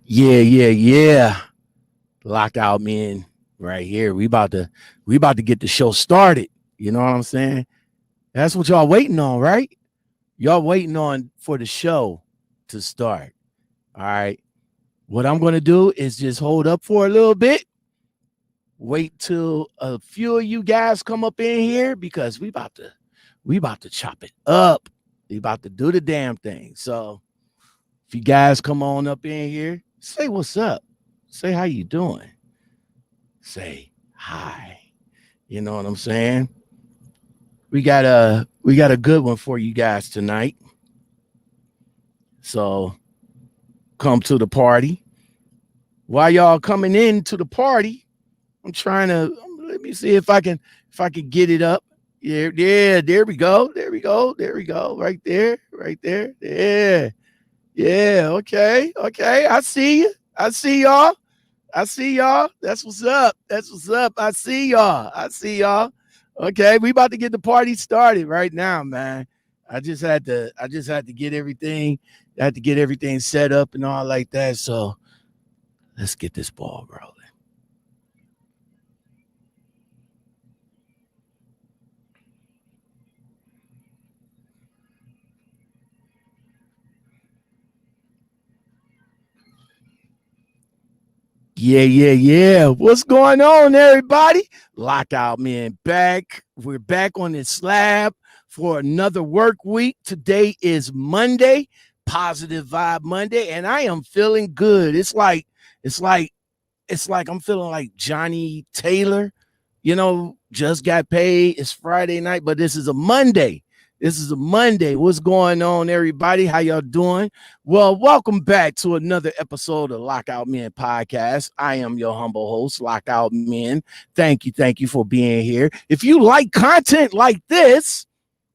Yeah. Lockout men right here. We about to get the show started. You know what I'm saying? That's what y'all waiting on, right? Y'all waiting on for the show to start. All right. What I'm gonna do is just hold up for a little bit. Wait till a few of you guys come up in here because we about to chop it up. We about to do the damn thing. So if you guys come on up in here, say what's up. Say how you doing. Say hi. You know what I'm saying? We got a good one for you guys tonight. So come to the party. While y'all coming into the party, I'm trying to let me see if I can get it up. Yeah, there we go. There we go. Right there. Yeah, okay. I see you. I see y'all. That's what's up. I see y'all. Okay, we about to get the party started right now, man. I just had to get everything. I had to get everything set up and all like that. So let's get this ball rolling. Yeah. What's going on, everybody? Lockout men back. We're back on this slab for another work week. Today is Monday, positive vibe Monday, and I am feeling good. It's like I'm feeling like Johnny Taylor, just got paid. It's Friday night, but this is a Monday. What's going on, everybody? How y'all doing? Well, welcome back to another episode of Lockout Men Podcast. I am your humble host, Lockout Men. Thank you for being here. If you like content like this,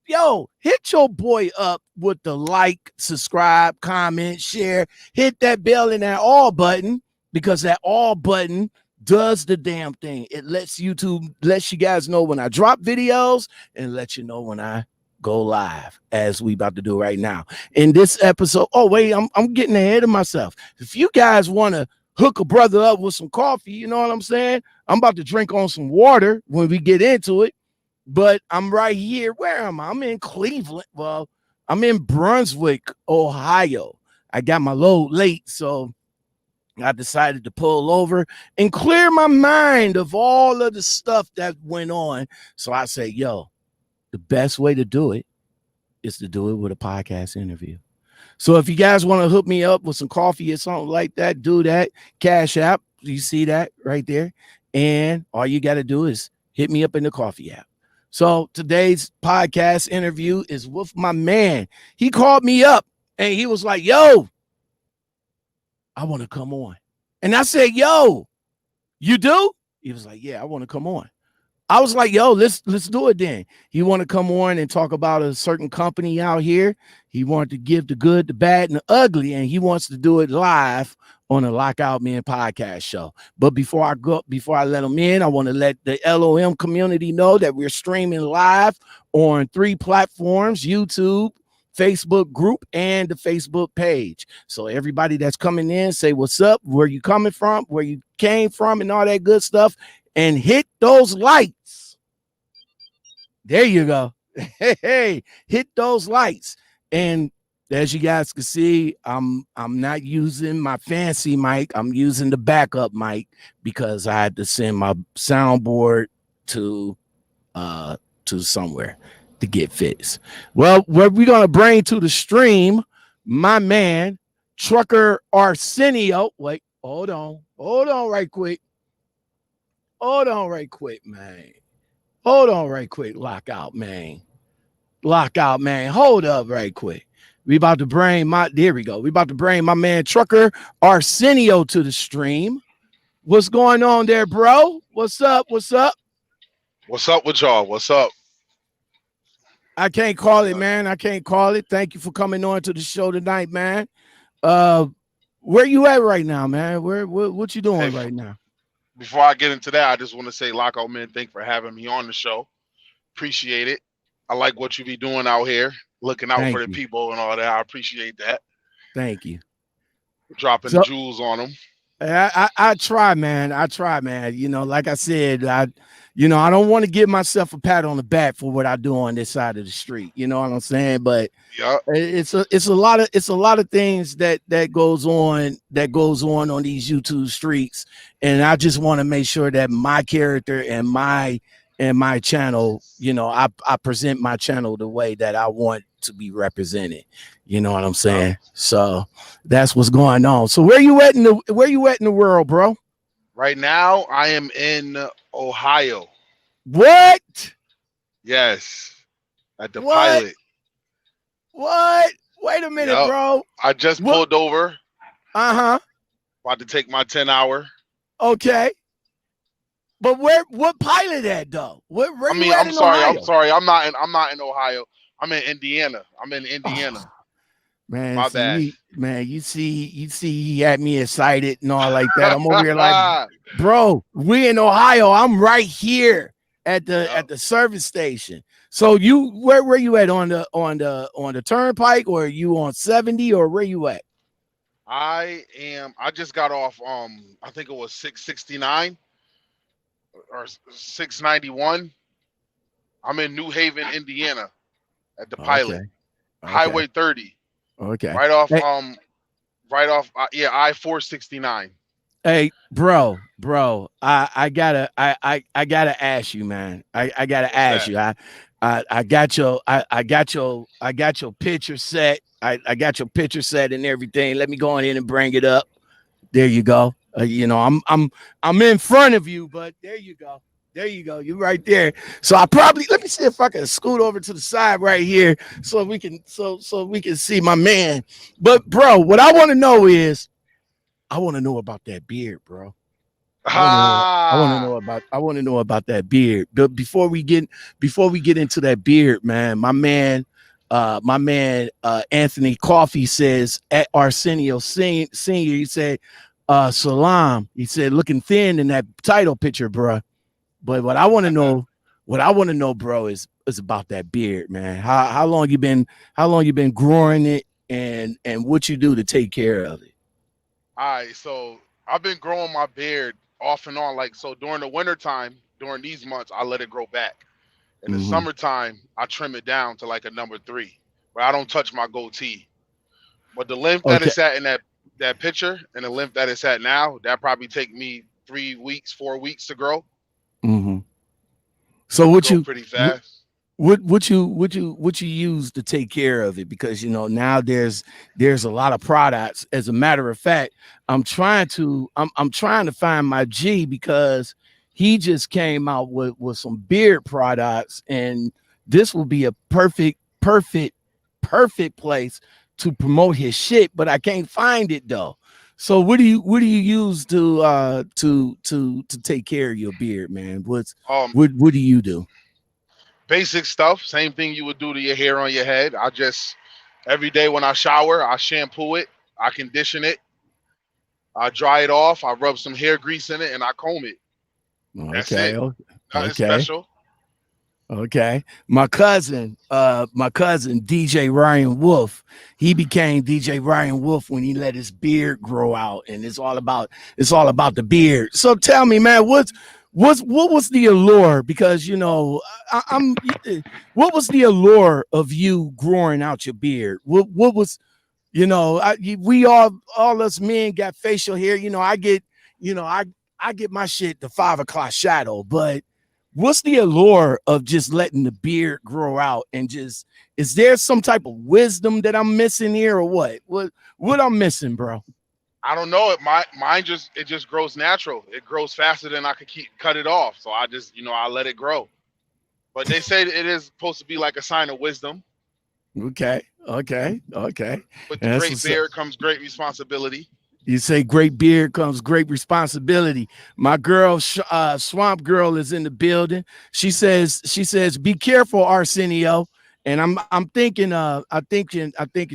hit your boy up with the like, subscribe, comment, share, hit that bell and that all button because that all button does the damn thing. It lets you guys know when I drop videos and let you know when I go live, as we about to do right now. In this episode, oh wait, I'm getting ahead of myself. If you guys want to hook a brother up with some coffee, you know what I'm saying? I'm about to drink on some water when we get into it. But I'm right here. Where am I? I'm in Cleveland. Well, I'm in Brunswick, Ohio. I got my load late, so I decided to pull over and clear my mind of all of the stuff that went on. So I say, the best way to do it is to do it with a podcast interview. So if you guys want to hook me up with some coffee or something like that, do that. Cash app. You see that right there. And all you got to do is hit me up in the coffee app. So today's podcast interview is with my man. He called me up and he was like, yo, I want to come on. And I said, yo, you do? He was like, yeah, I want to come on. I was like, yo, let's do it then. He wanted to come on and talk about a certain company out here. He wanted to give the good, the bad, and the ugly, and he wants to do it live on a Lockout Men podcast show. But before I let him in, I want to let the LOM community know that we're streaming live on 3 platforms: YouTube, Facebook group, and the Facebook page. So everybody that's coming in, say what's up, where you coming from, where you came from, and all that good stuff. And hit those lights. There you go. Hey, hit those lights. And as you guys can see, I'm not using my fancy mic. I'm using the backup mic because I had to send my soundboard to somewhere to get fixed. Well, what we're gonna bring to the stream, my man, trucker Arsenio. Wait, hold on right quick. Hold on right quick, man. Lockout, man. Hold up right quick. We about to bring there we go. We about to bring my man Trucker Arsenio to the stream. What's going on there, bro? What's up? What's up with y'all? What's up? I can't call it, man. I can't call it. Thank you for coming on to the show tonight, man. Where you at right now, man? What you doing right now? Before I get into that, I just want to say, Lockout Man, thank for having me on the show. Appreciate it. I like what you be doing out here, looking out for the people and all that. I appreciate that. Thank you. dropping the So jewels on them. I try, man. I try, man. You know, like I said, I don't want to give myself a pat on the back for what I do on this side of the street. You know what I'm saying? But Yep. it's a lot of things that goes on these YouTube streets, and I just want to make sure that my character and my channel, I present my channel the way that I want to be represented. You know what I'm saying? Yep. So that's what's going on. So where you at in the world, bro? Right now, I am in Ohio. What? Yes, at the What? pilot. What? Wait a minute, Yep. bro. I just What? pulled over. Uh-huh. About to take my 10-hour. Okay. But what pilot at though? Where I you mean, at I'm in sorry. Ohio? I'm sorry. I'm not in Ohio. I'm in Indiana. I'm in Indiana. Oh, man, My bad. you see, he had me excited and all like that. I'm over here like, bro, we in Ohio. I'm right here at the service station. So where you at on the turnpike, or are you on 70, or where you at? I just got off. I think it was 669 or 691. I'm in New Haven, Indiana, at the Okay. pilot. Highway 30. Okay. Right off. Hey, I-469. hey, bro, I gotta ask you, man. I gotta What's ask that? you. I got your picture set. I got your picture set and everything. Let me go in and bring it up. There you go. I'm in front of you, but there you go. There you go. You're right there. So let me see if I can scoot over to the side right here so we can see my man. But bro, what I want to know is I want to know about that beard, bro. I want to know. I want to know about that beard. But before we get into that beard, man, my man, Anthony Coffee says at Arsenio Senior. He said, "Salam." He said, "Looking thin in that title picture, bro." But what I want to know, bro, is about that beard, man. How long you been growing it, and what you do to take care of it? All right, so I've been growing my beard off and on. Like, so during the wintertime, during these months, I let it grow back. In the Mm-hmm. summertime, I trim it down to like a number 3, where I don't touch my goatee. But the length that Okay. it's at in that picture and the length that it's at now, that probably take me 3 weeks, 4 weeks to grow. Mm-hmm. So It grow pretty fast. what you use to take care of it? Because now there's a lot of products. As a matter of fact, I'm trying to find my G, because he just came out with some beard products, and this will be a perfect place to promote his shit, but I can't find it though. So what do you use to take care of your beard, man? What do you do? Basic stuff, same thing you would do to your hair on your head. I just every day when I shower, I shampoo it, I condition it, I dry it off, I rub some hair grease in it, and I comb it. That's Okay. it. Nothing Okay. special. Okay. My cousin DJ Ryan Wolf, he became DJ Ryan Wolf when he let his beard grow out, and it's all about the beard. So tell me, man, what was the allure? Because I'm what was the allure of you growing out your beard? What was we all us men got facial hair. I get my shit the 5 o'clock shadow, but what's the allure of just letting the beard grow out? And just, is there some type of wisdom that I'm missing here, or what I'm missing, bro? I don't know. Mine just grows natural. It grows faster than I could cut it off. So I just I let it grow. But they say it is supposed to be like a sign of wisdom. Okay. With the And that's great what's, beard comes great responsibility. you say great beard comes great responsibility. My girl, Swamp Girl, is in the building. She says, be careful, Arsenio. And I'm thinking,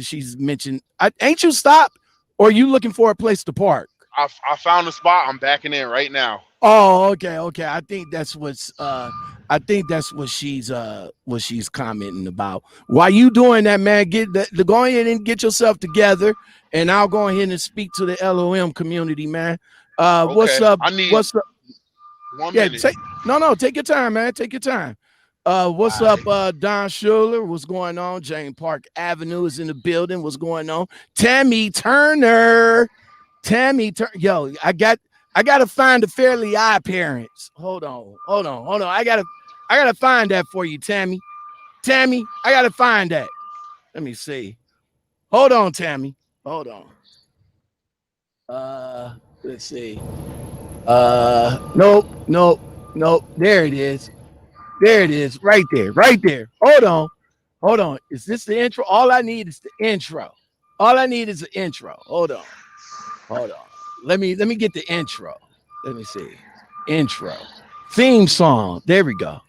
she's mentioned. Ain't you stopped, or are you looking for a place to park? I found a spot. I'm backing in right now. Oh, okay. I think that's I think that's what she's commenting about. While you doing that, man, go ahead and get yourself together, and I'll go ahead and speak to the LOM community, man. What's Okay. up? I need What's up? 1 minute. No, take your time, man. Take your time. What's All up, right. Don Schuler? What's going on? Jane Park Avenue is in the building. What's going on? Tammy Turner. Yo, I gotta find the Fairly Odd Parents. Hold on. I gotta find that for you, Tammy. I gotta find that. Let me see. Hold on, Tammy. Hold on. Let's see. Nope. There it is. Right there. Hold on. Is this the intro? All I need is the intro. Hold on. Let me get the intro. Let me see. Intro. Theme song. There we go.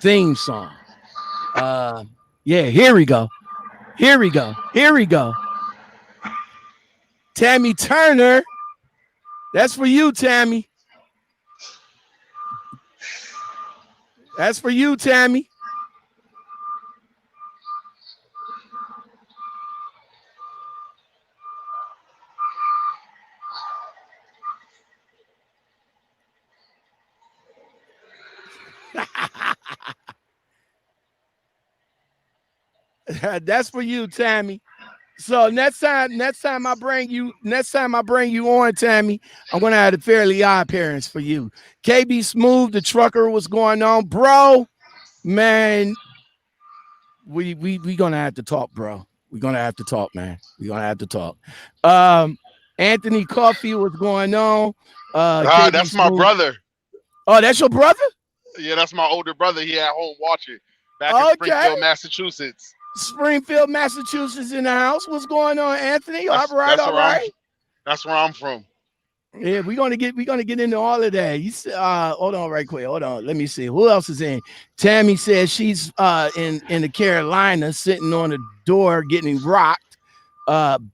Theme song. Yeah, here we go. Tammy Turner. That's for you, Tammy. That's for you, Tammy. So next time I bring you on, Tammy, I'm gonna have the Fairly Odd Parents for you. KB Smooth, the trucker, what's going on, bro? Man, we gonna have to talk, bro. We're gonna have to talk, man. Anthony Coffee, what's going on? KB That's Smooth. my brother. Oh, that's your brother? Yeah, that's my older brother. He at home watching back in Springfield, Massachusetts. Springfield, Massachusetts in the house. What's going on, Anthony? All right. That's where I'm from. Yeah, we're gonna get into all of that. You hold on right quick. Hold on. Let me see. Who else is in? Tammy says she's in the Carolina, sitting on the door getting rocked.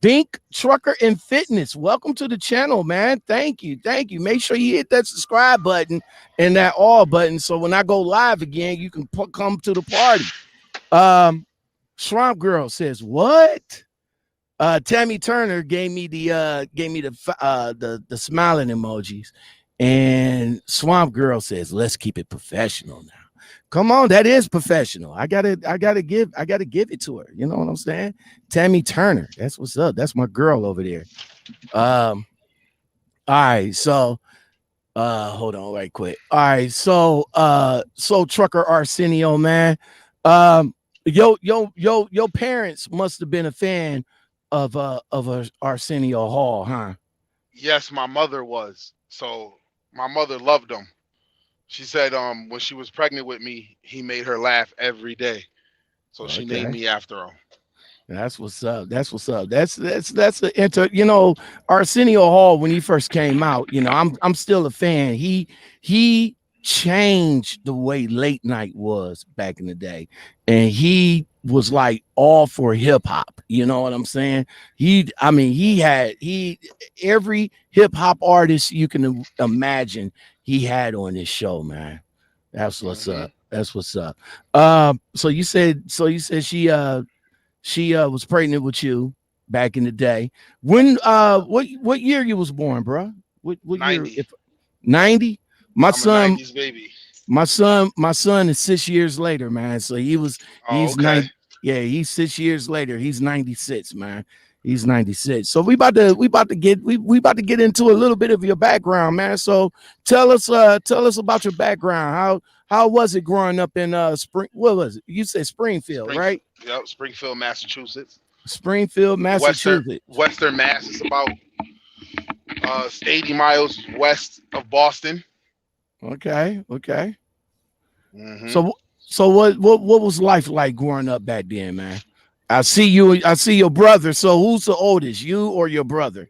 Bink Trucker and Fitness. Welcome to the channel, man. Thank you. Make sure you hit that subscribe button and that all button, so when I go live again, you can come to the party. Swamp Girl says what? Tammy Turner gave me the smiling emojis, and Swamp Girl says, "Let's keep it professional now." Come on, that is professional. I gotta give it to her. You know what I'm saying? Tammy Turner, that's what's up. That's my girl over there. All right, so hold on right quick. All right, so trucker Arsenio, man. Your parents must have been a fan of Arsenio Hall, huh? Yes, my mother was. So my mother loved him. She said when she was pregnant with me, he made her laugh every day. So she named me after him. That's what's up. That's the Arsenio Hall, when he first came out, I'm still a fan. He changed the way late night was back in the day, and he was like all for hip hop. You know what I'm saying? Every hip hop artist you can imagine he had on his show, man. That's what's up. So you said she was pregnant with you back in the day. When what year you was born, bro? What 90. year? 90? My I'm son, a 90s baby. my son is 6 years later, man. So he's okay. 90. Yeah, he's 6 years later. He's 96, man. He's 96. So we about to get into a little bit of your background, man. So tell us about your background. How was it growing up in what was it? You said Springfield, right? Yep, Springfield, Massachusetts. Springfield, Massachusetts. Western Mass is about 80 miles west of Boston. Okay. Mm-hmm. So what was life like growing up back then, man? I see your brother. So who's the oldest, you or your brother?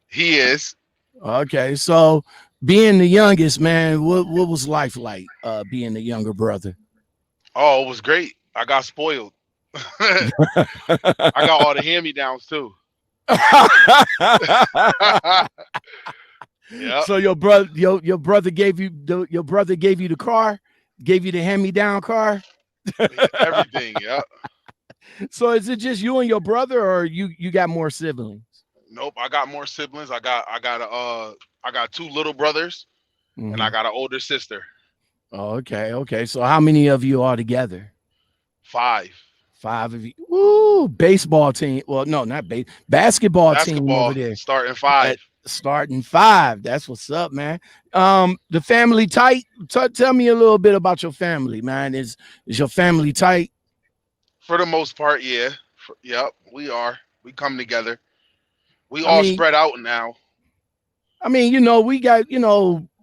He is. Okay, so being the youngest, man, what was life like being the younger brother? Oh, it was great. I got spoiled. I got all the hand-me-downs too. Yep. So your brother gave you the car. Gave you the hand-me-down car? Everything. Yeah. So is it just you and your brother, or you got more siblings? Nope. I got more siblings. I got two little brothers and I Mm-hmm. got an older sister. Oh, okay. So how many of you all together? Five. 5 of you. Woo! Baseball team. Well, no, not basketball team over Basketball there. starting At five. starting 5. That's what's up, man. The family tight. Tell me a little bit about your family, man. Is your family tight? For the most part, yeah. Yep, we are. We come together. We I all mean, spread out now. we got,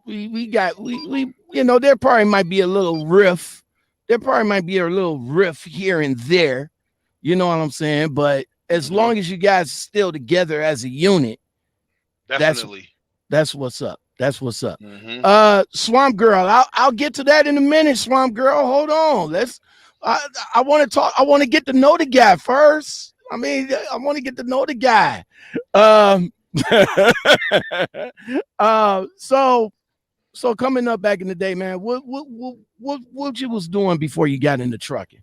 we got we there probably might be a little riff. There probably might be a little riff here and there. You know what I'm saying? But as Hmm. long as you guys still together as a unit, that's Definitely. that's what's up. That's what's up. Hmm. Swamp Girl, I'll get to that in a minute. Swamp Girl, hold on. I want to talk. I want to get to know the guy first. I mean, I want to get to know the guy. Um, so coming up back in the day, man, what you was doing before you got into trucking?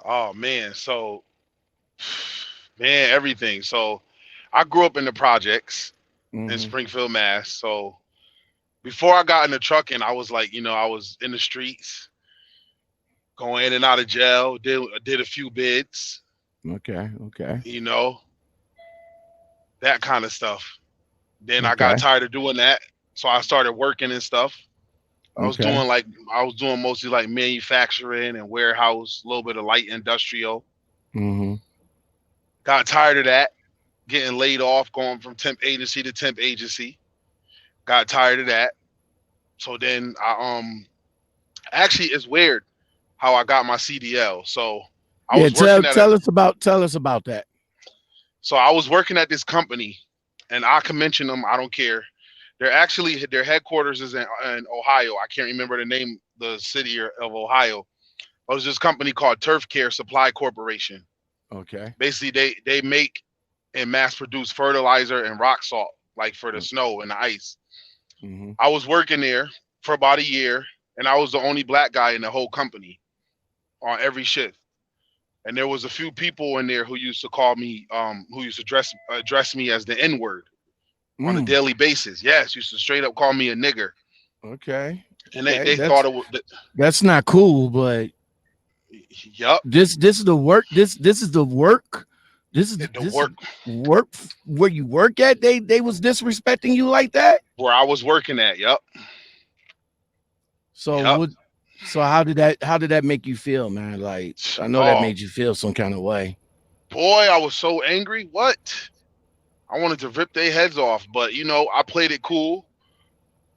Oh man, so man, everything. So I grew up in the projects in Mm-hmm. Springfield, Mass. So before I got into trucking, I was like, I was in the streets, going in and out of jail. Did a few bids, Okay. you know, that kind of stuff. Then I got Okay. tired of doing that, so I started working and stuff. Okay. I was doing mostly like manufacturing and warehouse, a little bit of light industrial. Mm-hmm. Got tired of that, getting laid off, going from temp agency to temp agency. Got tired of that. So then I actually it's weird how I got my CDL. So I Yeah, was working at a tell us about that. so I was working at this company, and I can mention them. I don't care. Their headquarters is in Ohio. I can't remember the name, the city of Ohio. It was this company called Turf Care Supply Corporation. Okay. Basically, they make and mass produce fertilizer and rock salt, like for the snow and the ice. Mm-hmm. I was working there for about a year, and I was the only black guy in the whole company on every shift. And there was a few people in there who used to call me, who used to address me as the N word on a Mm. daily basis. Yes, used to straight up call me a nigger, Okay. and Okay. they thought it was, That's not cool, but yup, this is the work. This is the work. the This is work work where you work at. They was disrespecting you like that. where I was working at. Yup, So yup. what? So how did that make you feel, man? Like I know that Oh made you feel some kind of way. boy, I was so angry. What? I wanted to rip their heads off, but I played it cool,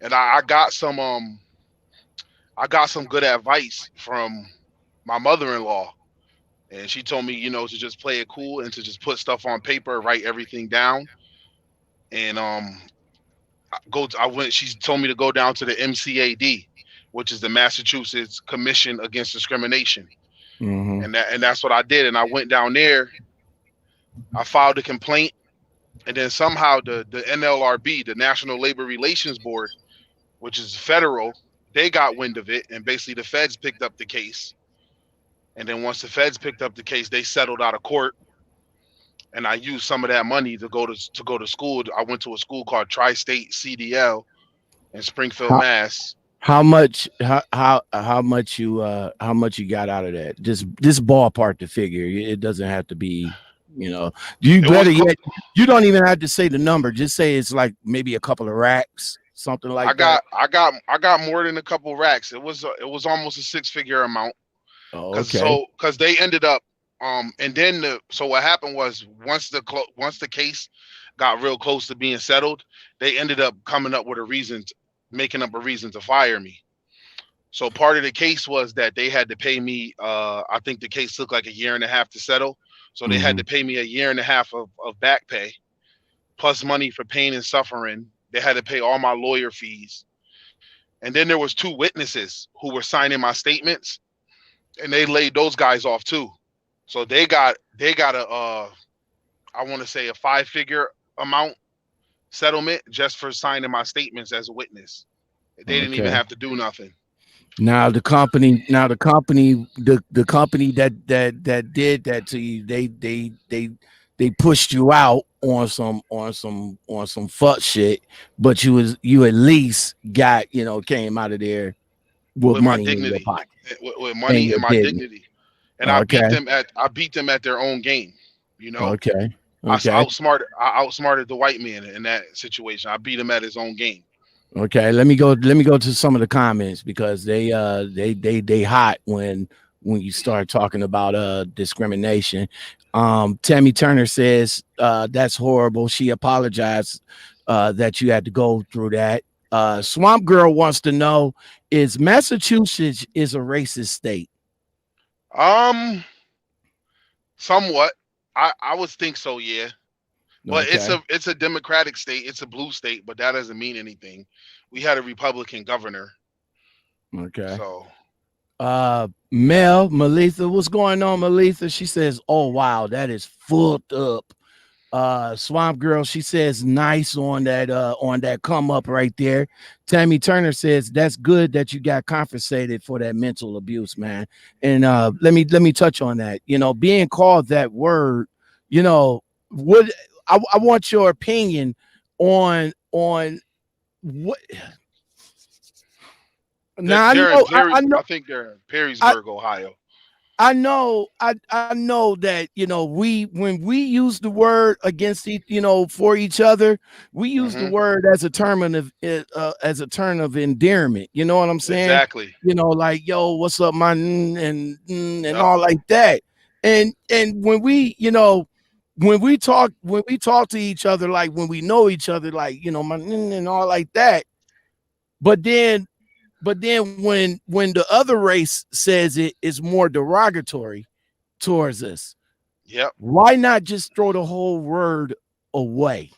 and I got some good advice from my mother-in-law, and she told me, to just play it cool and to just put stuff on paper, write everything down, and I went. She told me to go down to the MCAD, which is the Massachusetts Commission Against Discrimination, Mm-hmm. and that's what I did. And I went down there. I filed a complaint, and then somehow the NLRB, the National Labor Relations Board, which is federal, they got wind of it, and basically the feds picked up the case. And then once the feds picked up the case, they settled out of court, and I used some of that money to go to school. I went to a school called Tri-State CDL in Springfield, How Mass. how much you got out of that? Just this ballpark to figure. It doesn't have to be. You know, you It was better close. yet. You don't even have to say the number. Just say it's like maybe a couple of racks, something I like that. got I got I got more than a couple racks. It was almost a six-figure amount Oh, okay. because they ended up and then so what happened was once the case got real close to being settled, they ended up coming up with making up a reason to fire me. So part of the case was that they had to pay me. I think the case took like a year and a half to settle, so they had Mm-hmm. to pay me a year and a half of back pay plus money for pain and suffering. They had to pay all my lawyer fees, and then there was two witnesses who were signing my statements, and they laid those guys off too. So they got a I want to say a five-figure amount settlement just for signing my statements as a witness. They didn't even Okay. have to do nothing. the company that did that to you, they pushed you out on some fuck shit, but you at least got, came out of there with with my money in your dignity, pocket with and money your and my dignity. dignity. And Okay, I beat them at their own game. You know, okay, okay. I outsmarted the white man in that situation. I beat him at his own game. Okay, let me go to some of the comments because they hot when you start talking about discrimination. Tammy Turner says that's horrible. She apologized that you had to go through that. Swamp Girl wants to know, is Massachusetts is a racist state? Um, Somewhat. I would think so, yeah. But Okay, it's a democratic state. It's a blue state, but that doesn't mean anything. We had a Republican governor, okay. so Melissa, what's going on, Melissa? She says, oh wow, that is full up. Swamp Girl, she says nice on that come up right there. Tammy Turner says that's good that you got compensated for that mental abuse, man. And let me touch on that. Being called that word, you know, would I want your opinion on what. Now I they're in know Perry. I know I think they're in I, Perrysburg, Ohio. I know that we when we use the word against for each other, we use the Hmm. word as a term as a term of endearment. You know what I'm saying? Exactly. Like yo, what's up, my and Yep. all like that. And when we when we talk to each other, like when we know each other, like my and all like that. But then when the other race says it is more derogatory towards us, Yep. why not just throw the whole word away?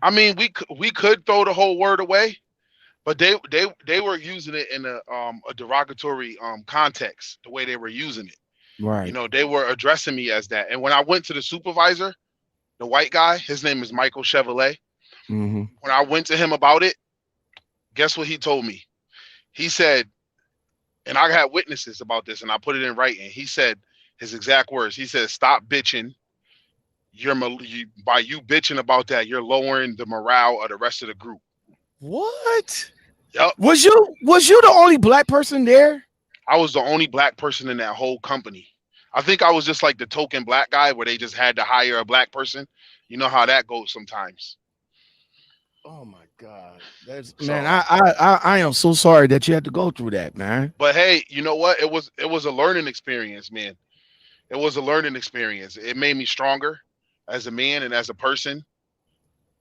I mean, we could throw the whole word away, but they were using it in a derogatory context. The way they were using it, Right. they were addressing me as that. And when I went to the supervisor, the white guy, his name is Michael Chevrolet. Mm-hmm. When I went to him about it, guess what he told me? He said, and I had witnesses about this, and I put it in writing. He said his exact words. He said, "Stop bitching. By you bitching about that, you're lowering the morale of the rest of the group." What? Yep. Was you the only black person there? I was the only black person in that whole company. I think I was just like the token black guy where they just had to hire a black person. You know how that goes sometimes. Oh my God. That's man, So, I am so sorry that you had to go through that, man. but hey, you know what? It was a learning experience, man. It was a learning experience. It made me stronger as a man and as a person.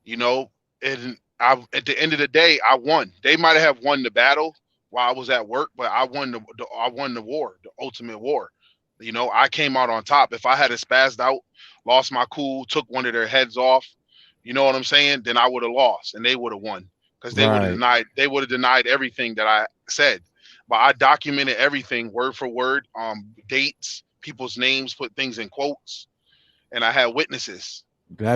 You know, and at the end of the day, I won. They might have won the battle while I was at work, but I won the war, the ultimate war. I came out on top. If I had a spazzed out, lost my cool, took one of their heads off, you know what I'm saying? Then I would have lost, and they would have won because Right. they would have denied everything that I said. But I documented everything word for word, dates, people's names, put things in quotes, and I had witnesses.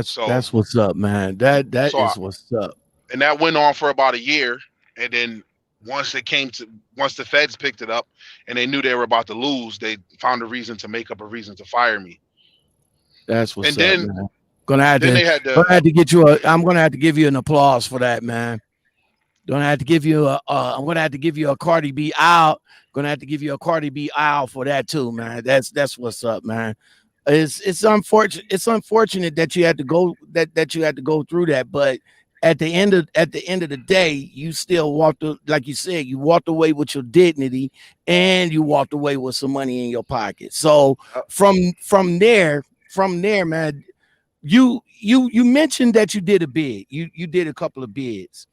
So That's what's up, man. That so is what's up. and that went on for about a year. And then once the feds picked it up and they knew they were about to lose, they found a reason to make up a reason to fire me. That's And what's up, then man. Gonna have then to they had gonna to. have to get you a I'm gonna have to give you an applause for that, man. Gonna have to give you a I'm gonna have to give you a Cardi B out. Gonna have to give you a Cardi B out for that too, man. That's what's up, man. It's unfortunate. It's unfortunate that you had to go that you had to go through that, but at the end of the day, you still like you said, you walked away with your dignity and you walked away with some money in your pocket. So from there, man, you mentioned that you did a bid. You did a couple of bids.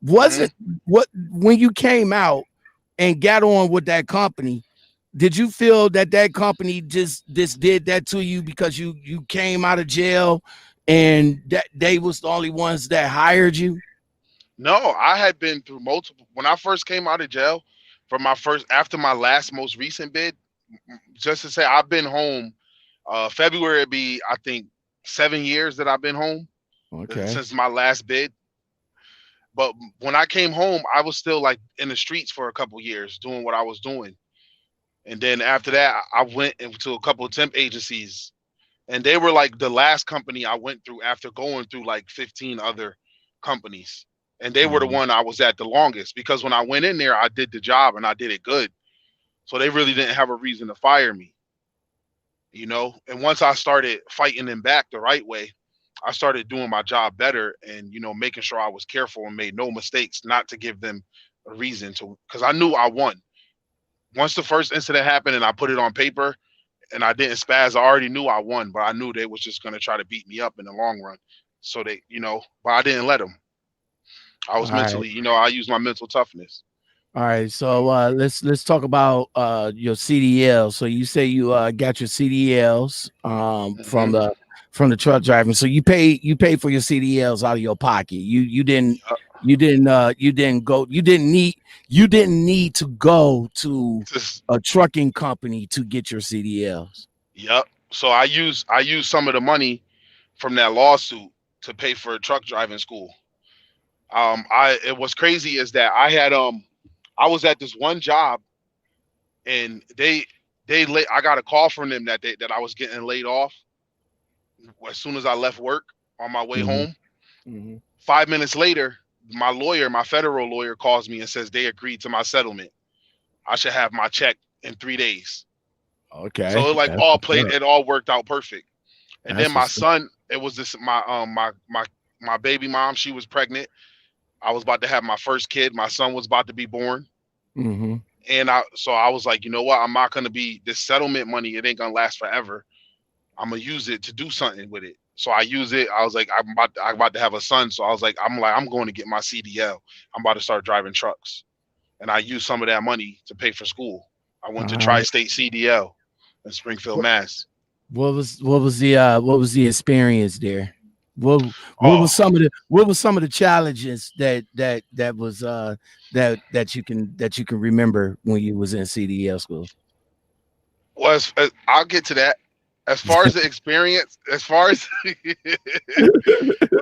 Mhm. Wasn't what when you came out and got on with that company, did you feel that company just did that to you because you came out of jail and that they was the only ones that hired you? No, I had been through multiple. When I first came out of jail, for my first after my last most recent bid, just to say I've been home. February would be, I think, 7 years that I've been home Okay. since my last bid. But when I came home, I was still like in the streets for a couple years doing what I was doing. And then after that, I went into a couple of temp agencies, and they were like the last company I went through after going through like 15 other companies. And they were the one I was at the longest, because when I went in there, I did the job and I did it good. So they really didn't have a reason to fire me, you know? And once I started fighting them back the right way, I started doing my job better and, you know, making sure I was careful and made no mistakes, not to give them a reason to, because I knew I won. Once the first incident happened and I put it on paper and I didn't spaz, I already knew I won, but I knew they was just going to try to beat me up in the long run. So they, you know, but I didn't let them. I All was right. mentally, you know, I used my mental toughness. All right, so let's talk about your CDL. So you say you got your CDLs Hmm. from the truck driving. So you pay for your CDLs out of your pocket. You didn't need to go to Just, a trucking company to get your CDLs. yep. So I use some of the money from that lawsuit to pay for a truck driving school. I it was crazy is that I was at this one job, and I got a call from them that I was getting laid off as soon as I left work on my way Hmm. home. Hmm. 5 minutes later, my lawyer, my federal lawyer, calls me and says they agreed to my settlement. I should have my check in 3 days. So it Okay, like that's all what's played, up. it all worked out perfect. And then That's my what's up. son, it was this my baby mom, she was pregnant. I was about to have my first kid. My son was about to be born. Hmm. And I was like, you know what? I'm not gonna be this settlement money, it ain't gonna last forever. I'm gonna use it to do something with it. So I use it. I was like, I'm about to have a son. So I was like, I'm going to get my CDL. I'm about to start driving trucks. And I used some of that money to pay for school. I All went to right. Tri-State CDL in Springfield, Mass. What was the experience there? Oh, What was some of the challenges that you can remember when you was in CDL school? was I'll get to that. As far as the experience, as far as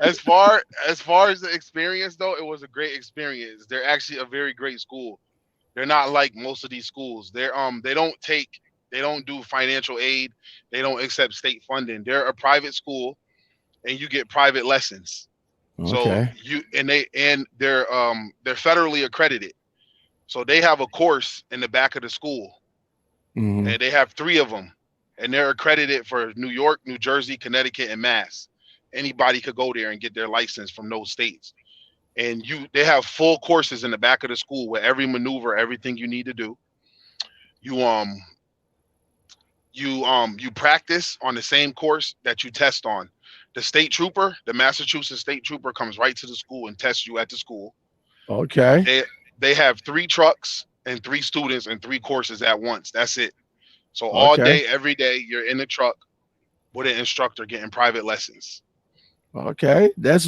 as far as far as the experience though, it was a great experience. They're actually a very great school. They're not like most of these schools. They don't do financial aid. They don't accept state funding. They're a private school, and you get private lessons. So Okay. they're federally accredited. So they have a course in the back of the school, Hmm. and they have three of them, and they're accredited for New York, New Jersey, Connecticut, and Mass. Anybody could go there and get their license from those states. And they have full courses in the back of the school with every maneuver, everything you need to do. You you practice on the same course that you test on. The state trooper, the Massachusetts state trooper, comes right to the school and tests you at the school. Okay. They they have three trucks and three students and three courses at once. That's it. So all Okay. day, every day, you're in the truck with an instructor getting private lessons. Okay. And That's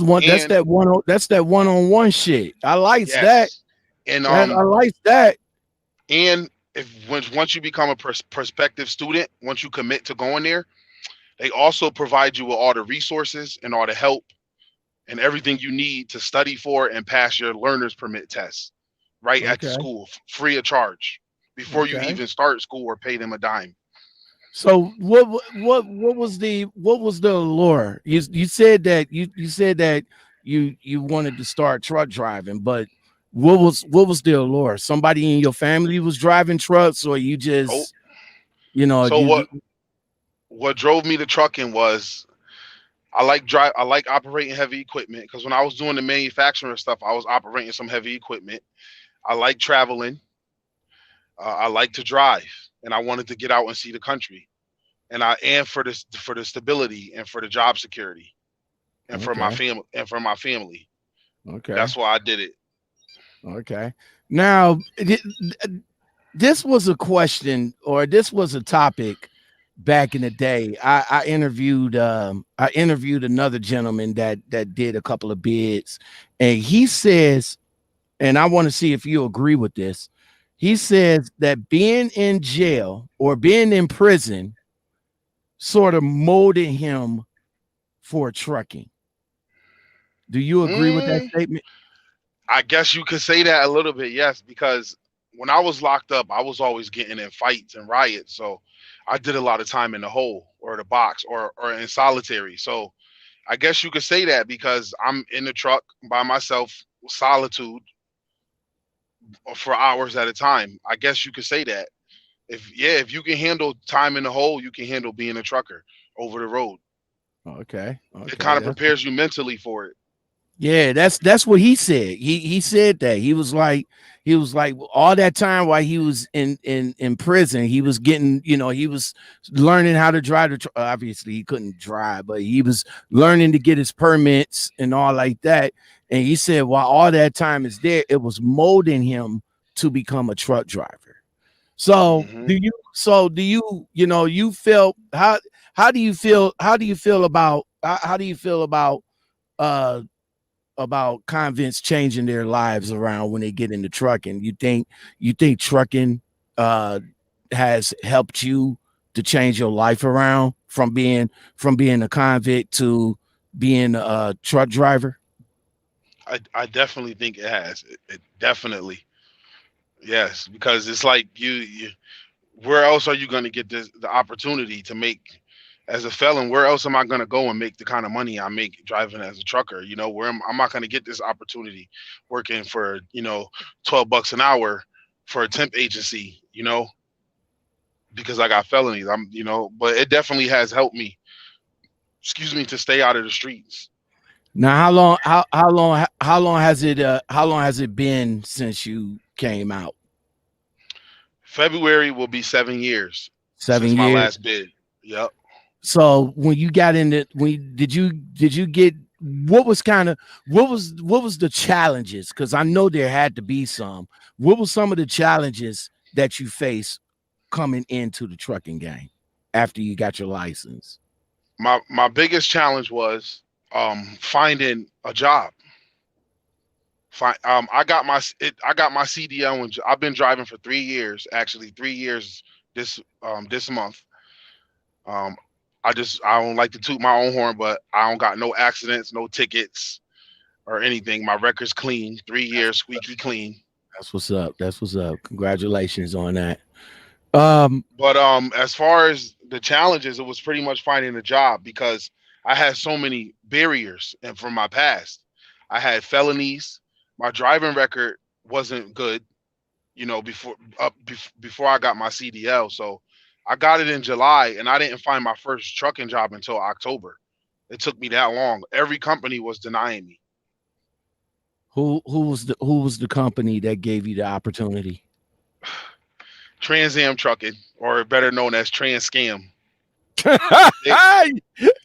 that one-on-one shit. I likes that. yes, and That I likes that. and if once you become a prospective student, once you commit to going there, they also provide you with all the resources and all the help and everything you need to study for and pass your learner's permit test right at the Okay. school, free of charge, before you Okay. even start school or pay them a dime. So what was the allure? You said that you said that you wanted to start truck driving, but what was the allure? Somebody in your family was driving trucks, or you Oh, just so you what drove me to trucking was I like operating heavy equipment, because when I was doing the manufacturing stuff, I was operating some heavy equipment. I like traveling. I like to drive, and I wanted to get out and see the country. And for the stability and for the job security and for my okay, family. okay, That's why I did it. okay. Now this was a question, or this was a topic back in the day. I interviewed another gentleman that did a couple of bids, and he says, and I want to see if you agree with this. He says that being in jail or being in prison sort of molded him for trucking. Do you agree with that Mm, statement? I guess you could say that a little bit, yes, because when I was locked up, I was always getting in fights and riots. So I did a lot of time in the hole or the box or in solitary. So I guess you could say that because I'm in the truck by myself, solitude for hours at a time. I guess you could say that. If you can handle time in the hole, you can handle being a trucker over the road. Okay, It okay, kind of that's prepares you mentally for it. yeah, that's what he said. He said that he was like all that time while he was in prison, he was getting, he was learning how to drive obviously he couldn't drive, but he was learning to get his permits and all like that. And he said while all that time is there, it was molding him to become a truck driver. So Hmm. you felt how do you feel about how do you feel uh about convicts changing their lives around when they get into trucking? You think trucking uh has helped you to change your life around from being a convict to being a truck driver? I definitely think it has. It definitely yes, because it's like where else are you going to get the opportunity to make as a felon? Where else am I going to go and make the kind of money I make driving as a trucker? I'm not going to get this opportunity working for 12 bucks an hour for a temp agency. Because I got felonies. But it definitely has helped me. Excuse me, to stay out of the streets. Now, how long has it been since you came out? February will be 7 years since Seven my years. last bid. Yep. So when you got into when did you get what was the challenges? Because I know there had to be some. What were some of the challenges that you faced coming into the trucking game after you got your license? My biggest challenge was finding a job. I got my CDL when I've been driving for 3 years. Actually, 3 years this month. Um, I don't like to toot my own horn, but I don't got no accidents, no tickets or anything. My record's clean. 3 years squeaky clean. That's what's up. That's what's up. Congratulations on that. Um, But as far as the challenges, it was pretty much finding a job because I had so many barriers and from my past. I had felonies. My driving record wasn't good, before I got my CDL. So I got it in July and I didn't find my first trucking job until October. It took me that long. Every company was denying me. who was the company that gave you the opportunity? Trans Am Trucking, or better known as Trans Scam. They,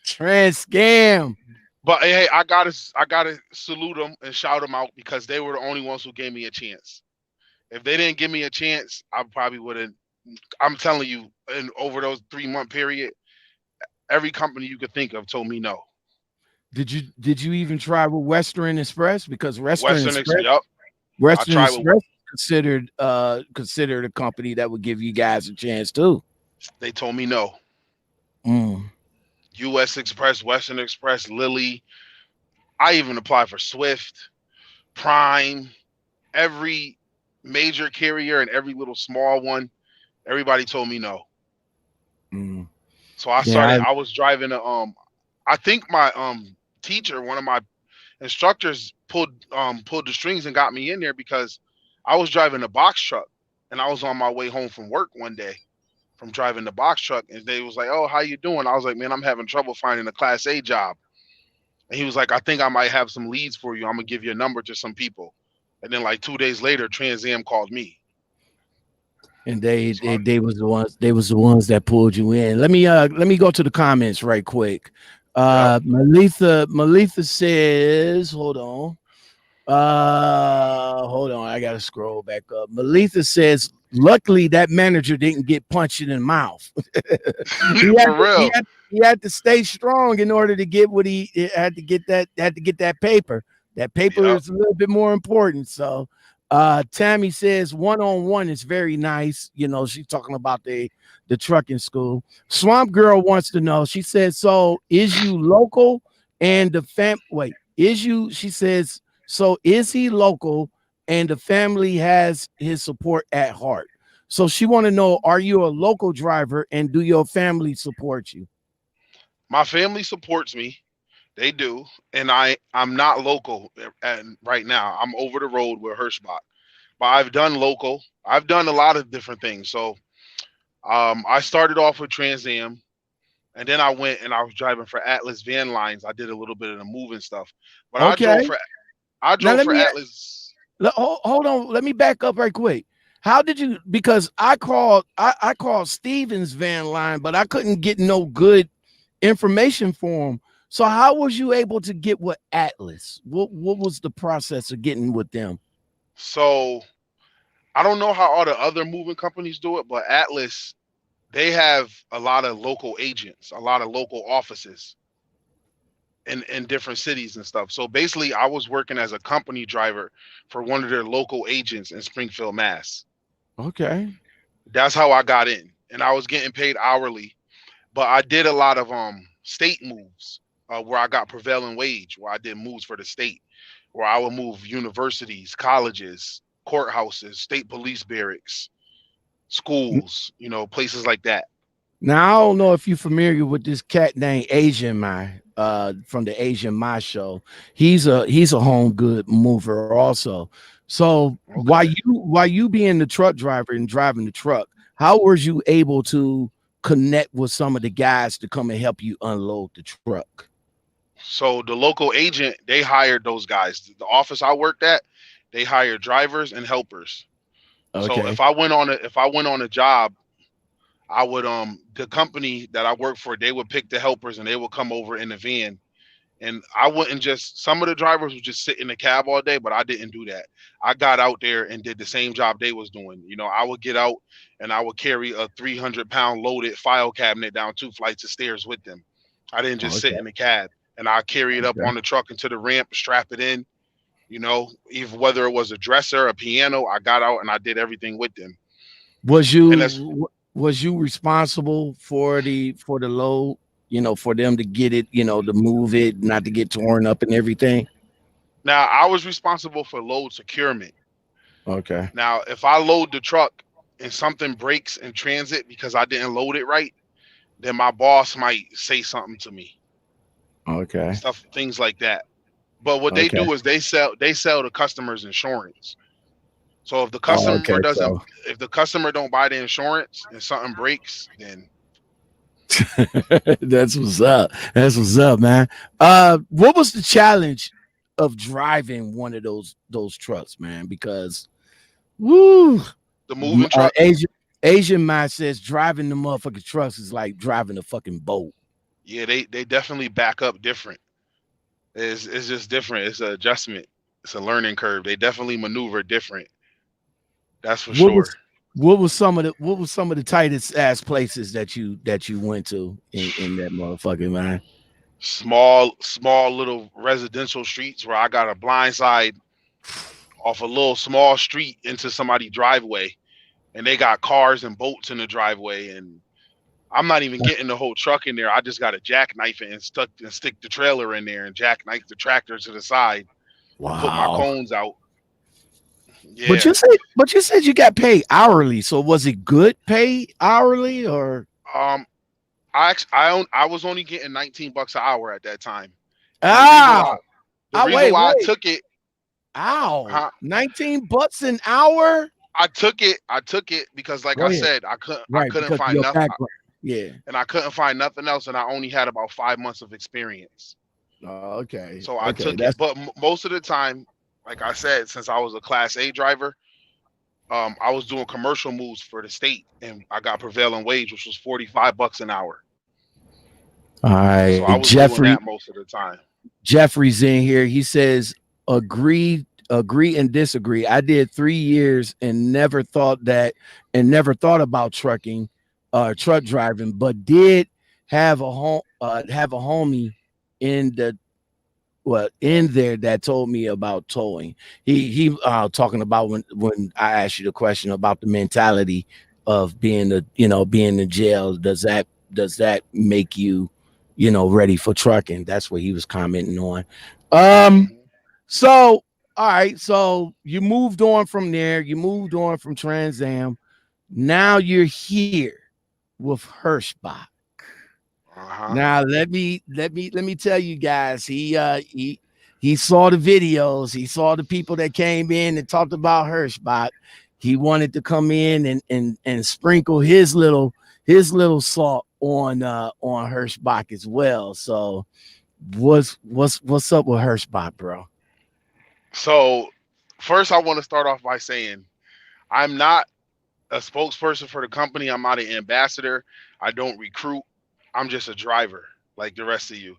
Trans scam. but hey, I gotta salute them and shout them out because they were the only ones who gave me a chance. If they didn't give me a chance, I probably wouldn't. I'm telling you, and over those 3 month period, every company you could think of told me no. Did you even try with Western Express? Because Yep. I Western tried with. Express considered a company that would give you guys a chance too. They told me no. Mm. U.S. Express, Western Express, Lilly. I even applied for Swift, Prime, every major carrier and every little small one. Everybody told me no. Mm. So I Yeah, started. I was driving a. I think my teacher, one of my instructors, pulled the strings and got me in there because I was driving a box truck and I was on my way home from work one day from driving the box truck and they was like, "Oh, how you doing?" I was like, "Man, I'm having trouble finding a Class A job." And he was like, "I think I might have some leads for you. I'm gonna give you a number to some people." And then like 2 days later, Trans Am called me. and they, So they they was the ones that pulled you in. Let me go to the comments right quick. yep. Malitha says, hold on, I gotta scroll back up. Malitha says, luckily that manager didn't get punched in the mouth. he had For to, he real. had he had to stay strong in order to get what he had to get that paper. That paper Yep. is a little bit more important. So Tammy says one-on-one is very nice. She's talking about the trucking school. Swamp Girl wants to know. She says, so is you local and the fam wait, is you, she says So is he local and the family has his support at heart? So she want to know, are you a local driver and do your family support you? My family supports me. They do, and I'm not local and right now. I'm over the road with Hirschbach, but I've done local. I've done a lot of different things. So I started off with Trans Am, and then I went and I was driving for Atlas Van Lines. I did a little bit of the moving stuff, but Okay. I Now drove let for me Atlas. hold on. Let me back up right quick. How did you? Because I called Stevens van line, but I couldn't get no good information for him. So how was you able to get with Atlas? What was the process of getting with them? So I don't know how all the other moving companies do it, but Atlas, they have a lot of local agents, a lot of local offices in different cities and stuff. So basically, I was working as a company driver for one of their local agents in Springfield, Mass. Okay. That's how I got in, and I was getting paid hourly. But I did a lot of state moves where I got prevailing wage, where I did moves for the state, where I would move universities, colleges, courthouses, state police barracks, schools, places like that. Now I don't know if you're familiar with this cat named Asian Mai, from the Asian Mai show. He's a home good mover also. So Okay. while you being the truck driver and driving the truck, how was you able to connect with some of the guys to come and help you unload the truck? So the local agent, they hired those guys. The office I worked at, they hired drivers and helpers. So Okay. if I went on a job, I would the company that I worked for, they would pick the helpers and they would come over in the van. And I wouldn't just some of the drivers would just sit in the cab all day, but I didn't do that. I got out there and did the same job they was doing. I would get out and I would carry a 300-pound loaded file cabinet down 2 flights of stairs with them. I didn't just sit Okay. in the cab, and I carry it up Okay. on the truck into the ramp, strap it in. Even whether it was a dresser, a piano, I got out and I did everything with them. Was And that's you responsible for the load? For them to get it, to move it, not to get torn up and everything. Now I was responsible for load securement. Okay. Now, if I load the truck and something breaks in transit because I didn't load it right, then my boss might say something to me, Okay. things like that. But what they Okay. do is they sell the customers insurance. So Oh, okay. So if the customer don't buy the insurance and something breaks, then that's what's up. That's what's up, man. What was the challenge of driving one of those trucks, man? Because woo, the moving uh, trucks, Asian Asian mind says driving the motherfucking trucks is like driving a fucking boat. yeah, they definitely back up different. It's just different. It's an adjustment. It's a learning curve. They definitely maneuver different. That's for What sure. was what was some of the tightest ass places that you went to in that motherfucking man? Small little residential streets where I got a blind side off a little small street into somebody's driveway, and they got cars and boats in the driveway, and I'm not even getting the whole truck in there. I just got to jackknife it and stick the trailer in there and jackknife the tractor to the side and put my Wow. cones out. But Yeah. you said you got paid hourly. So was it good pay hourly or Um. I was only getting $19 an hour at that time, and ow? the reason Wait, why I wait. took it, Ow. huh? 19 bucks an hour? I took it because, like Go I ahead. said, I Right, couldn't because of find your nothing, background. Yeah. and I couldn't find nothing else, and I only had about 5 months of experience. Okay. So I Okay. took it. That's But most of the time, like I said, since I was a Class A driver, I was doing commercial moves for the state, and I got prevailing wage, which was $45 an hour. all So right. I was doing that most of the time. Jeffrey's in here. He says, agree and disagree. I did 3 years and never thought about truck driving, but did have a homie in the in there that told me about towing. He talking about when I asked you the question about the mentality of being in jail. Does that make you ready for trucking? That's what he was commenting on. Um Hmm. so all right, so you moved on from there. You moved on from Trans Am. Now you're here with Hirschbach. Now let me tell you guys, he saw the videos, he saw the people that came in and talked about Hirschbach. He wanted to come in and sprinkle his little salt on Hirschbach as well. So what's up with Hirschbach, bro? So first I want to start off by saying I'm not a spokesperson for the company. I'm not an ambassador. I don't recruit. I'm just a driver like the rest of you.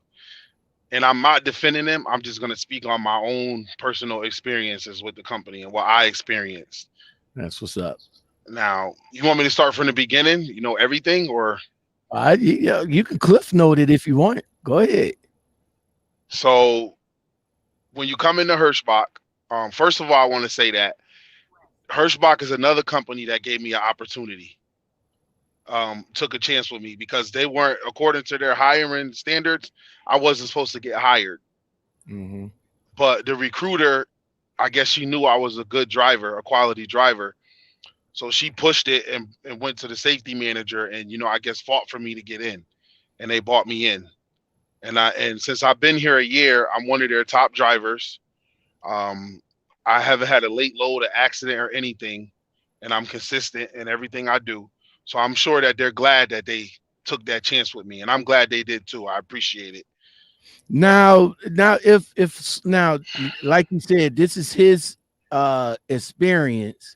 And I'm not defending them. I'm just going to speak on my own personal experiences with the company and what I experienced. That's what's up. Now, you want me to start from the beginning? You know everything, or you can cliff note it if you want. Go ahead. so when you come into Hirschbach, first of all, I want to say that Hirschbach is another company that gave me an opportunity. Took a chance with me because they weren't, according to their hiring standards, I wasn't supposed to get hired. Mm-hmm. But the recruiter, I guess she knew I was a good driver, a quality driver. So she pushed it and went to the safety manager and, I guess fought for me to get in, and they brought me in. And since I've been here a year, I'm one of their top drivers. I haven't had a late load, an accident or anything, and I'm consistent in everything I do. So I'm sure that they're glad that they took that chance with me, and I'm glad they did too. I appreciate it. Now, if now, like you said, this is his experience.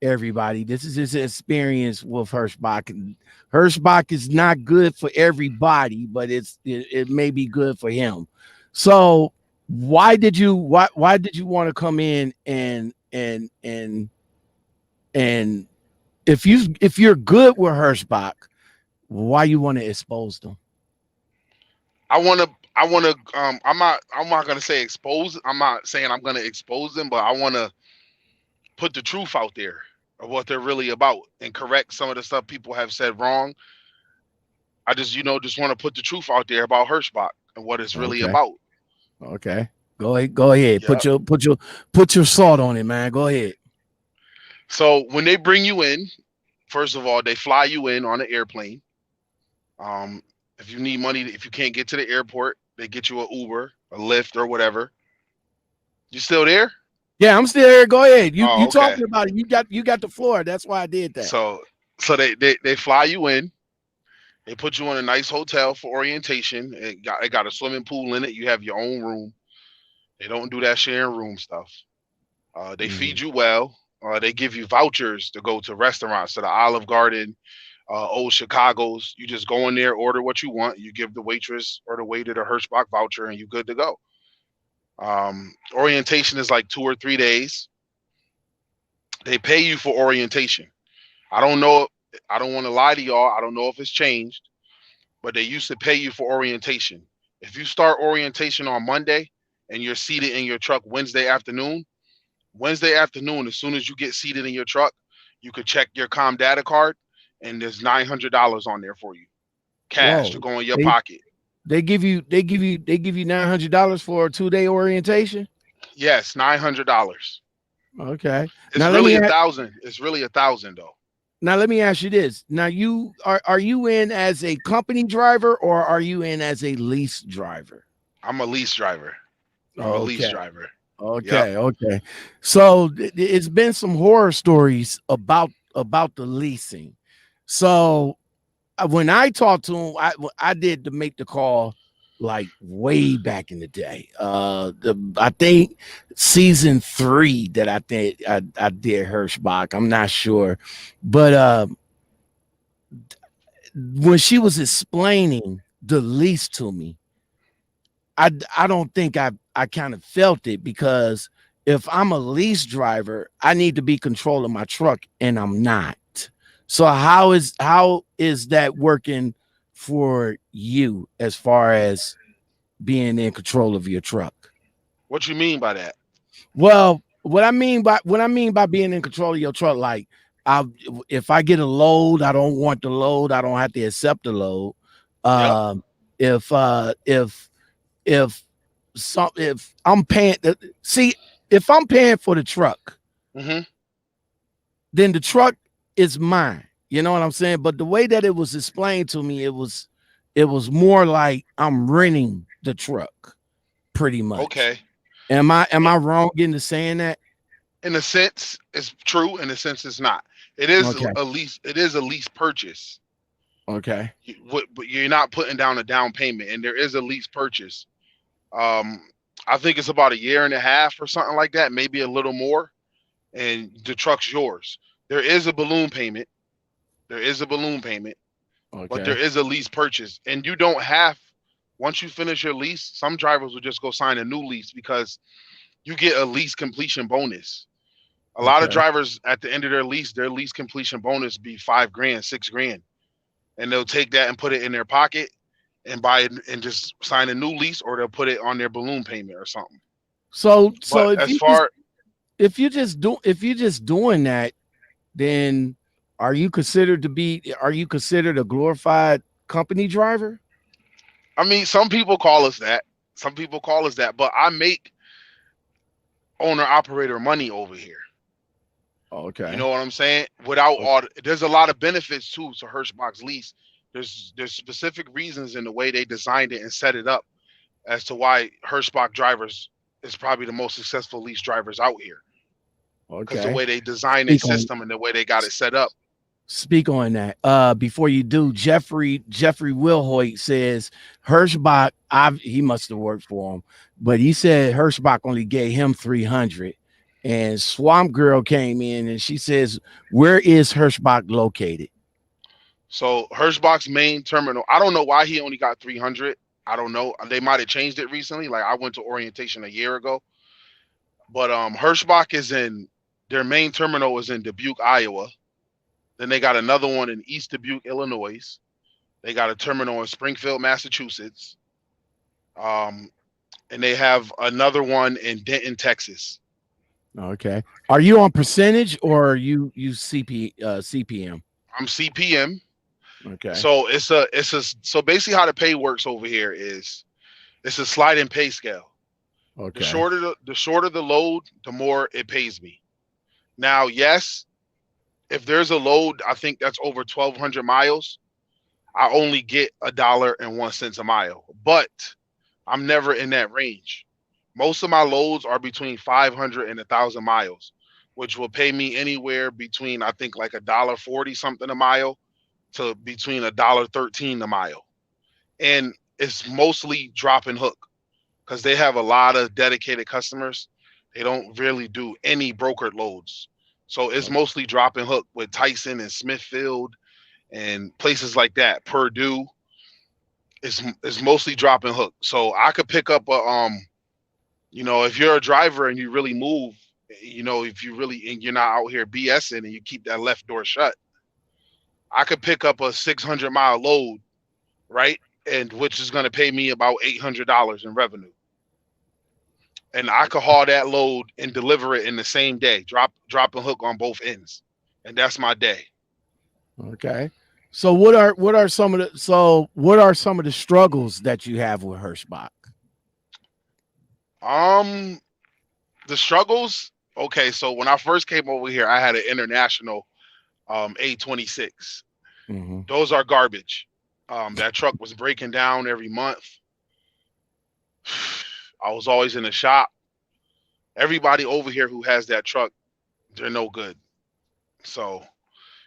Everybody, this is his experience with Hirschbach. And Hirschbach is not good for everybody, but it may be good for him. So why did you want to come in and if you're good with Hirschbach, why you want to expose them? I'm not gonna say expose. I'm not saying I'm gonna expose them, but I want to put the truth out there of what they're really about and correct some of the stuff people have said wrong. I just want to put the truth out there about Hirschbach and what it's really about. Okay. Go ahead. Yeah. Put your salt on it, man. Go ahead. So when they bring you in, first of all, they fly you in on an airplane. If you need money, if you can't get to the airport, they get you an Uber, a Lyft, or whatever. You still there? Yeah, I'm still here. Go ahead. You Okay. talking about it. You got the floor. That's why I did that. So they fly you in. They put you in a nice hotel for orientation. It got a swimming pool in it. You have your own room. They don't do that sharing room stuff. They feed you well. They give you vouchers to go to restaurants, to the Olive Garden, Old Chicago's. You just go in there, order what you want. You give the waitress or the waiter the Hirschbach voucher, and you're good to go. Orientation is like 2 or 3 days. They pay you for orientation. I don't know. I don't want to lie to y'all. I don't know if it's changed, but they used to pay you for orientation. If you start orientation on Monday and you're seated in your truck Wednesday afternoon, as soon as you get seated in your truck, you could check your Com Data card, and there's $900 on there for you, cash to go in your pocket. They give you $900 for a 2-day orientation. Yes, $900. Okay, it's now really $1,000. It's really $1,000 though. Now let me ask you this. Now you are you in as a company driver or are you in as a lease driver? I'm a lease driver. A lease driver. Okay, yep. Okay. So it's been some horror stories about the leasing. So when I talked to him, I did to make the call like way back in the day. I think season 3 that I did Hirschbach. I'm not sure, but when she was explaining the lease to me, I don't think I kind of felt it, because if I'm a lease driver, I need to be controlling my truck, and I'm not. So how is that working for you as far as being in control of your truck? What you mean by that? Well, what I mean by being in control of your truck, like if I get a load, I don't want the load. I don't have to accept the load. If I'm paying, see, if I'm paying for the truck, Mm-hmm. then the truck is mine. You know what I'm saying? But the way that it was explained to me, it was more like I'm renting the truck, pretty much. Okay. Am I wrong into saying that? In a sense, it's true. In a sense, it's not. It is Okay. a lease. It is a lease purchase. Okay. But you're not putting down a down payment, and there is a lease purchase. Um, I think it's about a year and a half or something like that, maybe a little more, and the truck's yours. There is a balloon payment. There is a balloon payment, but there Okay. is a lease purchase, and you don't have. Once you finish your lease, some drivers will just go sign a new lease because you get a lease completion bonus. A lot of Okay. drivers at the end of their lease completion bonus be $5,000, $6,000, and they'll take that and put it in their pocket and buy it and just sign a new lease, or they'll put it on their balloon payment or something. So But if as you just far doing that, then are you considered a glorified company driver? I mean, some people call us that. Some people call us that, but I make owner operator money over here. You Okay. know what I'm saying? Without all, there's a lot of benefits too to Hirschbach's lease. There's specific reasons in the way they designed it and set it up as to why Hirschbach drivers is probably the most successful lease drivers out here, because the Okay. way they design their Speak on system and the way they got it set up. speak on that. Before you do, Jeffrey Wilhoit says Hirschbach, he must have worked for him, but he said Hirschbach only gave him 300. And Swamp Girl came in and she says, where is Hirschbach located? So Hirschbach's main terminal, I don't know why he only got 300. I don't know. They might have changed it recently. Like, I went to orientation a year ago, but Hirschbach is in their main terminal is in Dubuque, Iowa. Then they got another one in East Dubuque, Illinois. They got a terminal in Springfield, Massachusetts. Um, and they have another one in Denton, Texas. Okay. Are you on percentage or are you CPM? I'm CPM. Okay. So so basically how the pay works over here is it's a sliding pay scale. Okay. The shorter the load, the more it pays me. Now, yes, if there's a load, I think that's over 1,200 miles, I only get $1.01 a mile. But I'm never in that range. Most of my loads are between 500 and 1,000 miles, which will pay me anywhere between, I think, like $1.40 something a mile to between $1.13 a mile. And it's mostly drop and hook because they have a lot of dedicated customers. They don't really do any brokered loads. So it's mostly drop and hook with Tyson and Smithfield and places like that. Purdue is mostly drop and hook. So I could pick up a if you're a driver and you really move, if you really and you're not out here BSing and you keep that left door shut, I could pick up a 600-mile load, right? And which is going to pay me about $800 in revenue. And I could haul that load and deliver it in the same day, drop and hook on both ends. And that's my day. Okay. So what are some of the struggles that you have with Hirschbach? The struggles. Okay, so when I first came over here, I had an international A26. Mm-hmm. Those are garbage. That truck was breaking down every month. I was always in the shop. Everybody over here who has that truck, they're no good. So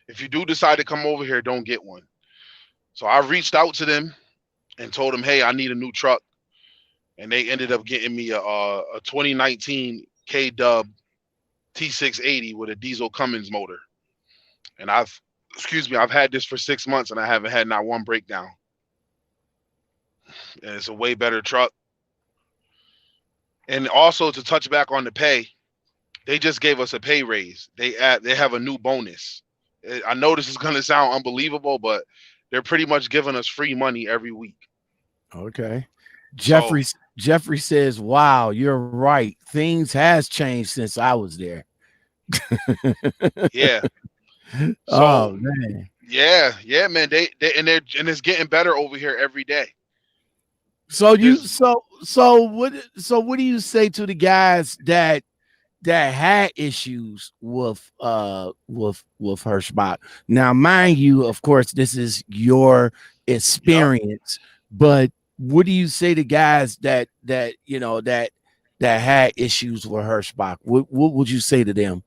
if you do decide to come over here, don't get one. So I reached out to them and told them, hey, I need a new truck. And they ended up getting me a 2019 K-Dub T680 with a diesel Cummins motor. And I've had this for 6 months and I haven't had not one breakdown. And it's a way better truck. And also, to touch back on the pay, they just gave us a pay raise. They have a new bonus. I know this is going to sound unbelievable, but they're pretty much giving us free money every week. Okay. Jeffrey says, wow, you're right. Things has changed since I was there. Yeah. Oh man. Yeah, man. They and it's getting better over here every day. So what do you say to the guys that that had issues with Hirschbach. Now, mind you, of course, this is your Yep. experience, but what do you say to guys that you know that had issues with Hirschbach? What would you say to them?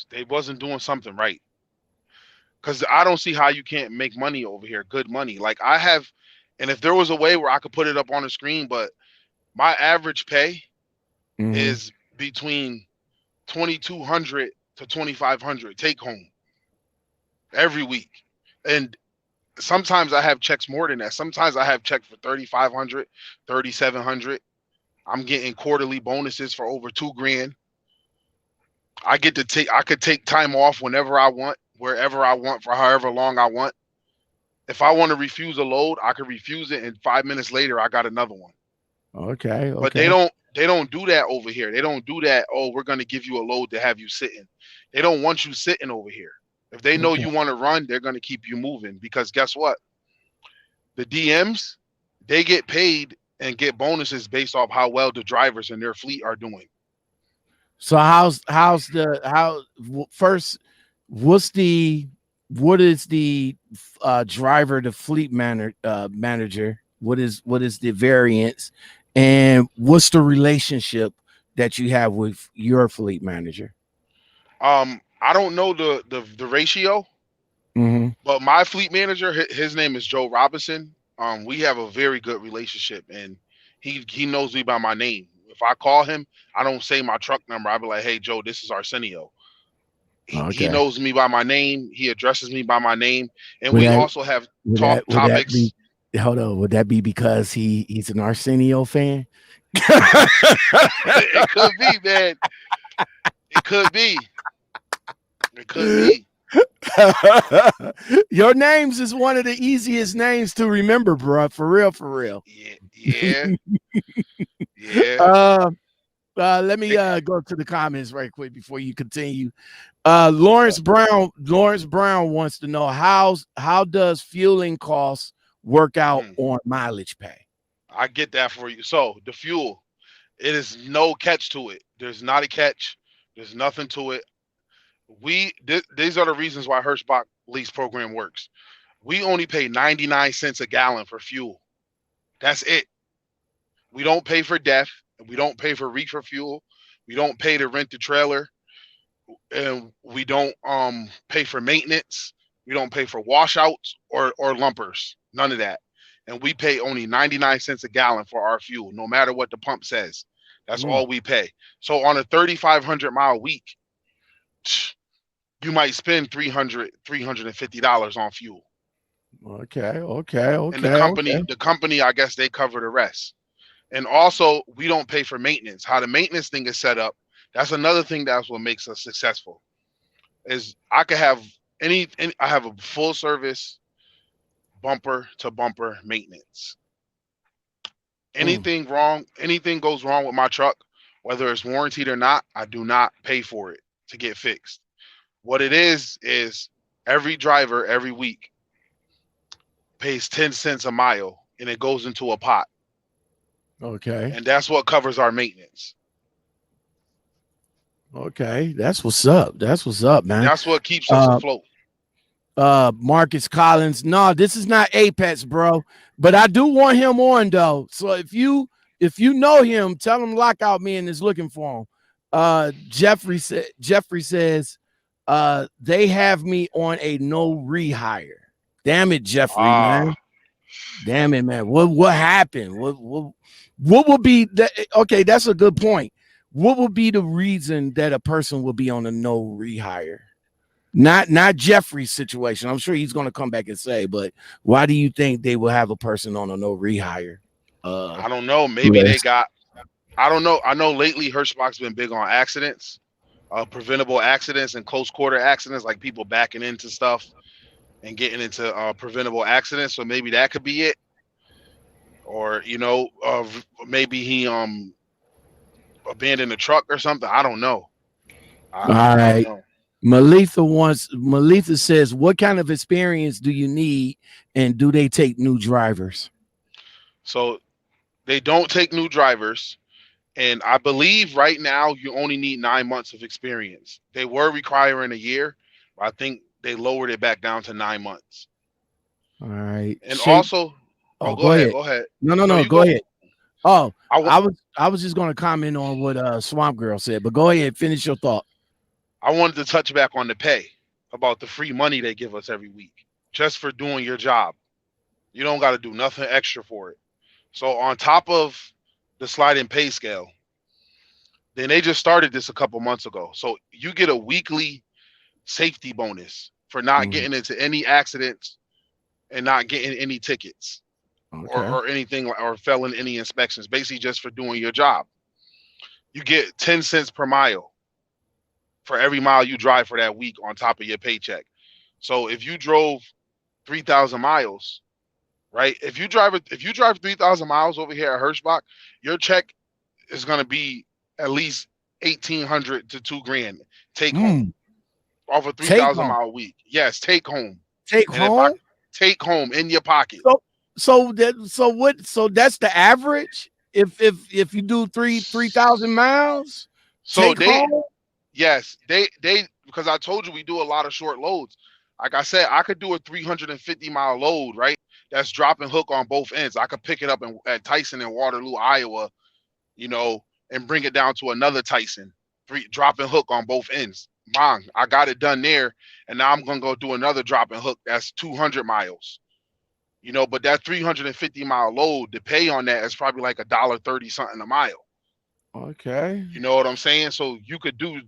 They wasn't doing something right. Because I don't see how you can't make money over here, good money. Like I have, and if there was a way where I could put it up on the screen, but my average pay Mm-hmm. is between 2,200 to 2,500 take home every week, and sometimes I have checks more than that. Sometimes I have checks for 3,500, 3,700. I'm getting quarterly bonuses for over 2 grand. I could take time off whenever I want, wherever I want, for however long I want. If I want to refuse a load, I can refuse it, and 5 minutes later, I got another one. Okay, But okay, they don't do that over here. They don't do that. Oh, we're gonna give you a load to have you sitting. They don't want you sitting over here. If they know okay. you want to run, they're gonna keep you moving, because guess what? The DMs, they get paid and get bonuses based off how well the drivers in their fleet are doing. So how's the how first? What's the what is the driver to fleet manager? What is the variance, and what's the relationship that you have with your fleet manager? I don't know the ratio, Mm-hmm. but my fleet manager, his name is Joe Robinson. We have a very good relationship, and he knows me by my name. If I call him, I don't say my truck number. I be like, "Hey, Joe, this is Arsenio." He Okay. knows me by my name. He addresses me by my name, and Would we that also have talk would that be? topics. Hold on. Would that be because he's an Arsenio fan? It could be, man. It could be. It could be. Your names is one of the easiest names to remember, bro. For real, for real. Yeah, yeah, yeah. uh, Let me It, go to the comments right quick before you continue. okay. Lawrence Brown wants to know how does fueling costs work out Hmm. on mileage pay? I get that for you. So the fuel, it is no catch to it. There's not a catch. There's nothing to it. These are the reasons why Hirschbach lease program works. We only pay 99 cents a gallon for fuel. That's it. We don't pay for DEF. We don't pay for reefer fuel. We don't pay to rent the trailer, and we don't pay for maintenance. We don't pay for washouts or lumpers. None of that. And we pay only 99 cents a gallon for our fuel, no matter what the pump says. That's Mm, all we pay. So on a 3,500 mile week, you might spend $350 on fuel. okay, okay, And okay, okay. the company, I guess they cover the rest. And also, we don't pay for maintenance. How the maintenance thing is set up, that's another thing that's what makes us successful. Is I could have any I have a full service bumper to bumper maintenance. Mm, Anything goes wrong with my truck, whether it's warranted or not, I do not pay for it to get fixed. What it is every driver every week pays 10 cents a mile, and it goes into a pot. okay, And that's what covers our maintenance. okay. That's what's up. That's what's up, And man. that's what keeps us Uh, afloat. Marcus Collins. No, this is not Apex, bro. But I do want him on though. So if you know him, tell him Lockout Men is looking for him. Jeffrey says they have me on a no rehire. Damn it, Jeffrey, Ah, man. Damn it, man. What happened? What would be that? Okay, that's a good point. What would be the reason that a person would be on a no rehire? Not Jeffrey's situation. I'm sure he's going to come back and say, but why do you think they will have a person on a no rehire I don't know. Maybe they list? got. I don't know. I know lately Hirschbach's been big on accidents, preventable accidents and close quarter accidents, like people backing into stuff and getting into preventable accidents. So maybe that could be it. Or maybe he abandoned the truck or something. I don't know. All I don't right. know. Malitha says, what kind of experience do you need, and do they take new drivers? So they don't take new drivers, And I believe right now you only need 9 months of experience. They were requiring a year, but I think they lowered it back down to 9 months. All right. And Shape. also, oh, Oh, go go ahead, ahead. go ahead. No, no, No, no. you Go go. ahead. Oh, I wa- I was just gonna comment on what Swamp Girl said, but go ahead, finish your thought. I wanted to touch back on the pay about the free money they give us every week just for doing your job. You don't got to do nothing extra for it. So on top of the sliding pay scale, then they just started this a couple months ago. So you get a weekly safety bonus for not Mhm. getting into any accidents and not getting any tickets Okay. or anything or failing any inspections, basically just for doing your job. You get 10 cents per mile for every mile you drive for that week on top of your paycheck. So if you drove 3,000 miles, right? If you drive 3,000 miles over here at Hirschbach, your check is going to be at least 1,800 to 2 grand take home Hmm. off a Take 3,000 home. mile week. Yes, take home. Take And if I home. take home in your pocket, So so that's the average. If you do three thousand miles, so take they home. yes they because I told you we do a lot of short loads. Like I said, I could do a 350-mile load, right? That's drop and hook on both ends. I could pick it up at Tyson in Waterloo, Iowa, you know, and bring it down to another Tyson, drop and hook on both ends. Bang, I got it done there, and now I'm gonna go do another drop and hook. That's 200 miles, but that 350-mile load, the pay on that is probably like $1.30 something a mile. Okay. You know what I'm saying? So you could do.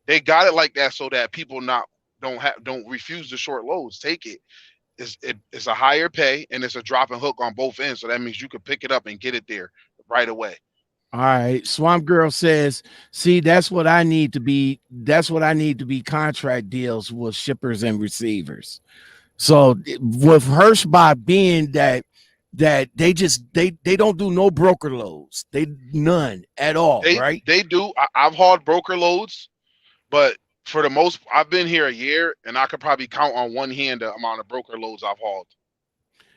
They got it like that so that people not don't refuse the short loads. Take it. It's a higher pay and it's a drop and hook on both ends. So that means you could pick it up and get it there right away. All right. Swamp Girl says, see, that's what I need to be. That's what I need to be contract deals with shippers and receivers. So with Hirschbach being that they don't do no broker loads. They none at all, They right? they do. I've hauled broker loads, but for the most, I've been here a year and I could probably count on one hand the amount of broker loads I've hauled.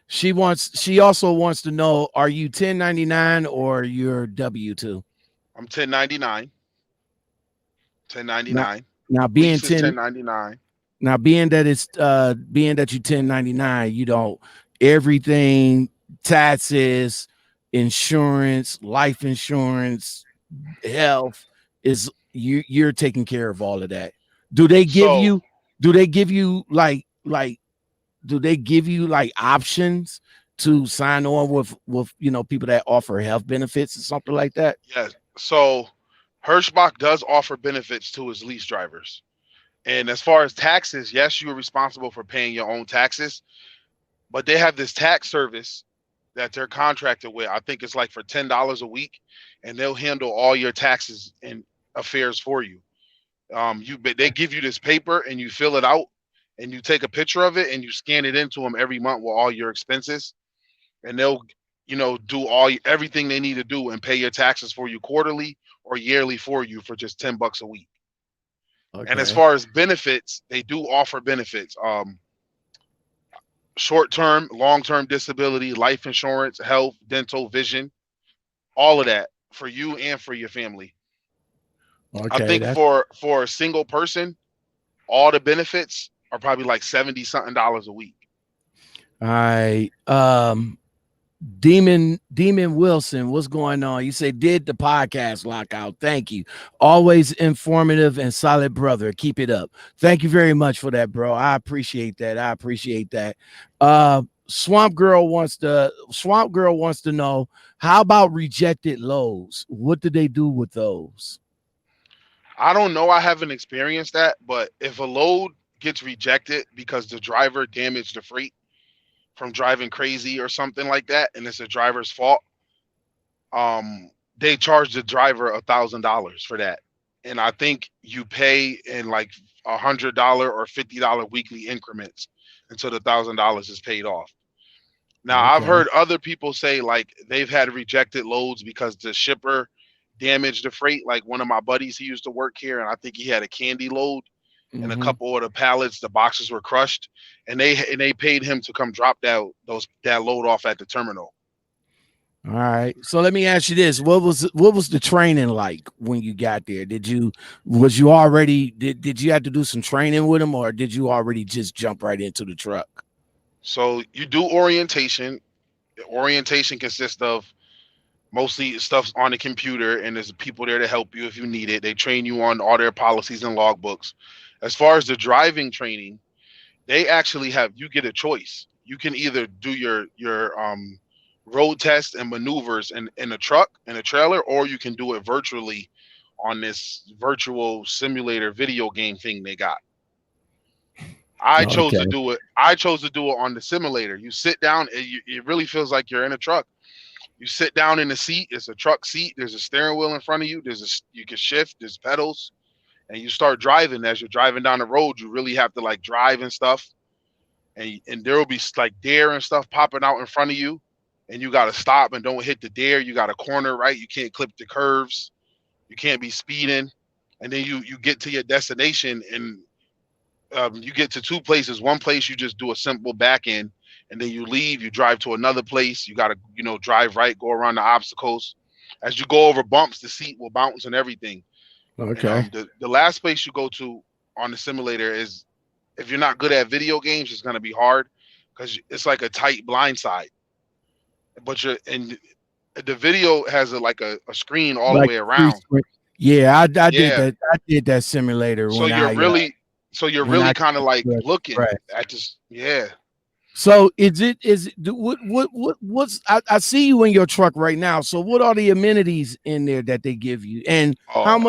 She also wants to know, are you 1099 or you're W2? I'm 1099. Now 1099. now being Lease is 10 1099. now being that it's being that you 1099, you don't everything, taxes, insurance, life insurance, health is you're taking care of all of that. Do they give So you do they give you like do they give you like options to sign on with people that offer health benefits or something like that? yes. So Hirschbach does offer benefits to his lease drivers. And as far as taxes, yes, you are responsible for paying your own taxes, but they have this tax service that they're contracted with. I think it's like for $10 a week, and they'll handle all your taxes and affairs for you. They give you this paper and you fill it out, and you take a picture of it and you scan it into them every month with all your expenses, and they'll do everything they need to do and pay your taxes for you quarterly or yearly for you for just $10 a week. And as Okay. far as benefits, they do offer benefits. Short term, long term disability, life insurance, health, dental, vision, all of that for you and for your family. I Okay, think that's for a single person, all the benefits are probably like 70 something dollars a week. all right. Demon Wilson, what's going on? You say did the podcast lockout. Thank you. Always informative and solid brother. Keep it up. Thank you very much for that, bro. I appreciate that. I appreciate that. Swamp Girl wants to know, how about rejected lows? What do they do with those? I don't know. I haven't experienced that, but if a load gets rejected because the driver damaged the freight from driving crazy or something like that, and it's the driver's fault, they charge the driver $1,000 for that. And I think you pay in like $100 or $50 weekly increments until the $1,000 is paid off. Now, I've Okay. heard other people say like they've had rejected loads because the shipper damaged the freight. Like one of my buddies, he used to work here, and I think he had a candy load, and a Mm-hmm. couple of the pallets, the boxes were crushed, and they paid him to come drop that load off at the terminal. All right. So let me ask you this: what was the training like when you got there? Was you already did you have to do some training with them, or did you already just jump right into the truck? So you do orientation. Orientation consists of mostly stuff on the computer, and there's people there to help you if you need it. They train you on all their policies and logbooks. As far as the driving training, they actually have you get a choice. You can either do your road test and maneuvers in a truck in a trailer, or you can do it virtually on this virtual simulator video game thing they got. I chose Okay. to do it. I chose to do it on the simulator. You sit down, it really feels like you're in a truck. You sit down in the seat. It's a truck seat. There's a steering wheel in front of you. You can shift. There's pedals, and you start driving. As you're driving down the road, you really have to like drive and stuff. And there will be like dare and stuff popping out in front of you, and you got to stop and don't hit the dare. You got a corner right. You can't clip the curves. You can't be speeding, and then you get to your destination, and you get to two places. One place you just do a simple back end, and then you leave. You drive to another place. You got to drive right, go around the obstacles. As you go over bumps, the seat will bounce and everything. And Okay. the last place you go to on the simulator is, if you're not good at video games, it's gonna be hard because it's like a tight blind side. But you're and the video has a screen all the Like way free around. sprint. Yeah, I did Yeah. that. I did that simulator So you're really when I kind of took like the looking express. at this. Yeah. So I see you in your truck right now. So what are the amenities in there that they give you, and Oh, how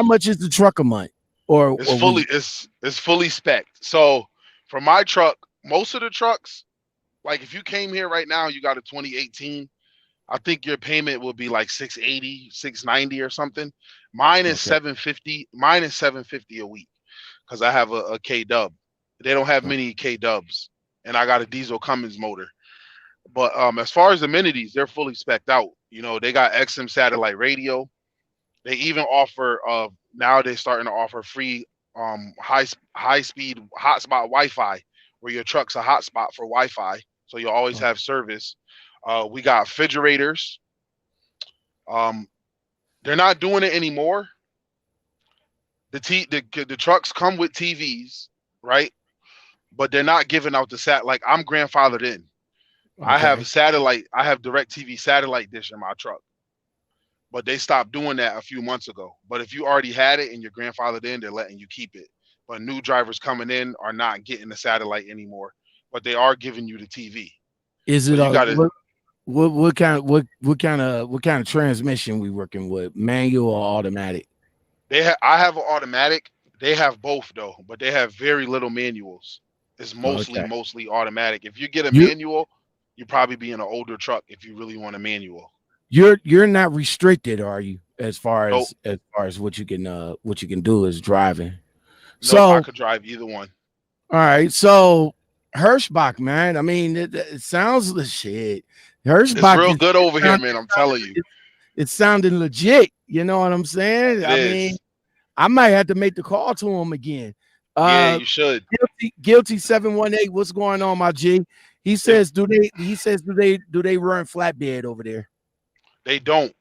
much is the truck a month or it's a fully week? it's fully spec'd. So for my truck, most of the trucks, like if you came here right now, you got a 2018. I think your payment will be like 680, 690 or something. Mine is Okay. 750. Mine is 750 a week because I have a K dub. They don't have many K dubs, and I got a diesel Cummins motor. But as far as amenities, they're fully specced out. They got XM satellite radio. They even offer now they're starting to offer free high speed hotspot Wi-Fi, where your truck's a hotspot for Wi-Fi, so you always have service. We got refrigerators. Um, they're not doing it anymore. The trucks come with TVs, right? But they're not giving out the sat. Like, I'm grandfathered in. I have Okay. satellite. I have direct TV satellite dish in my truck, but they stopped doing that a few months ago. But if you already had it and your grandfathered in, they're letting you keep it. But new drivers coming in are not getting the satellite anymore, but they are giving you the TV. Is So it you a got to. what kind of transmission we working with? Manual or automatic? I have an automatic. They have both though, but they have very little manuals. It's mostly Okay. mostly automatic. If you get a You manual, you probably be in an older truck if you really want a manual. you're not restricted, are you? Nope, As far as what you can do is driving. nope. I So could drive either one. all right, so Hirschbach, man. I mean, it sounds the shit. It's Hirschbach real is good over here, sound- man. I'm telling you, it's sounding legit. You know what I'm saying? it I mean, is. I might have to make the call to him again. Yeah, Uh, you should. guilty 718. What's going on, my G? He If says, do they run flatbed over there? they don't,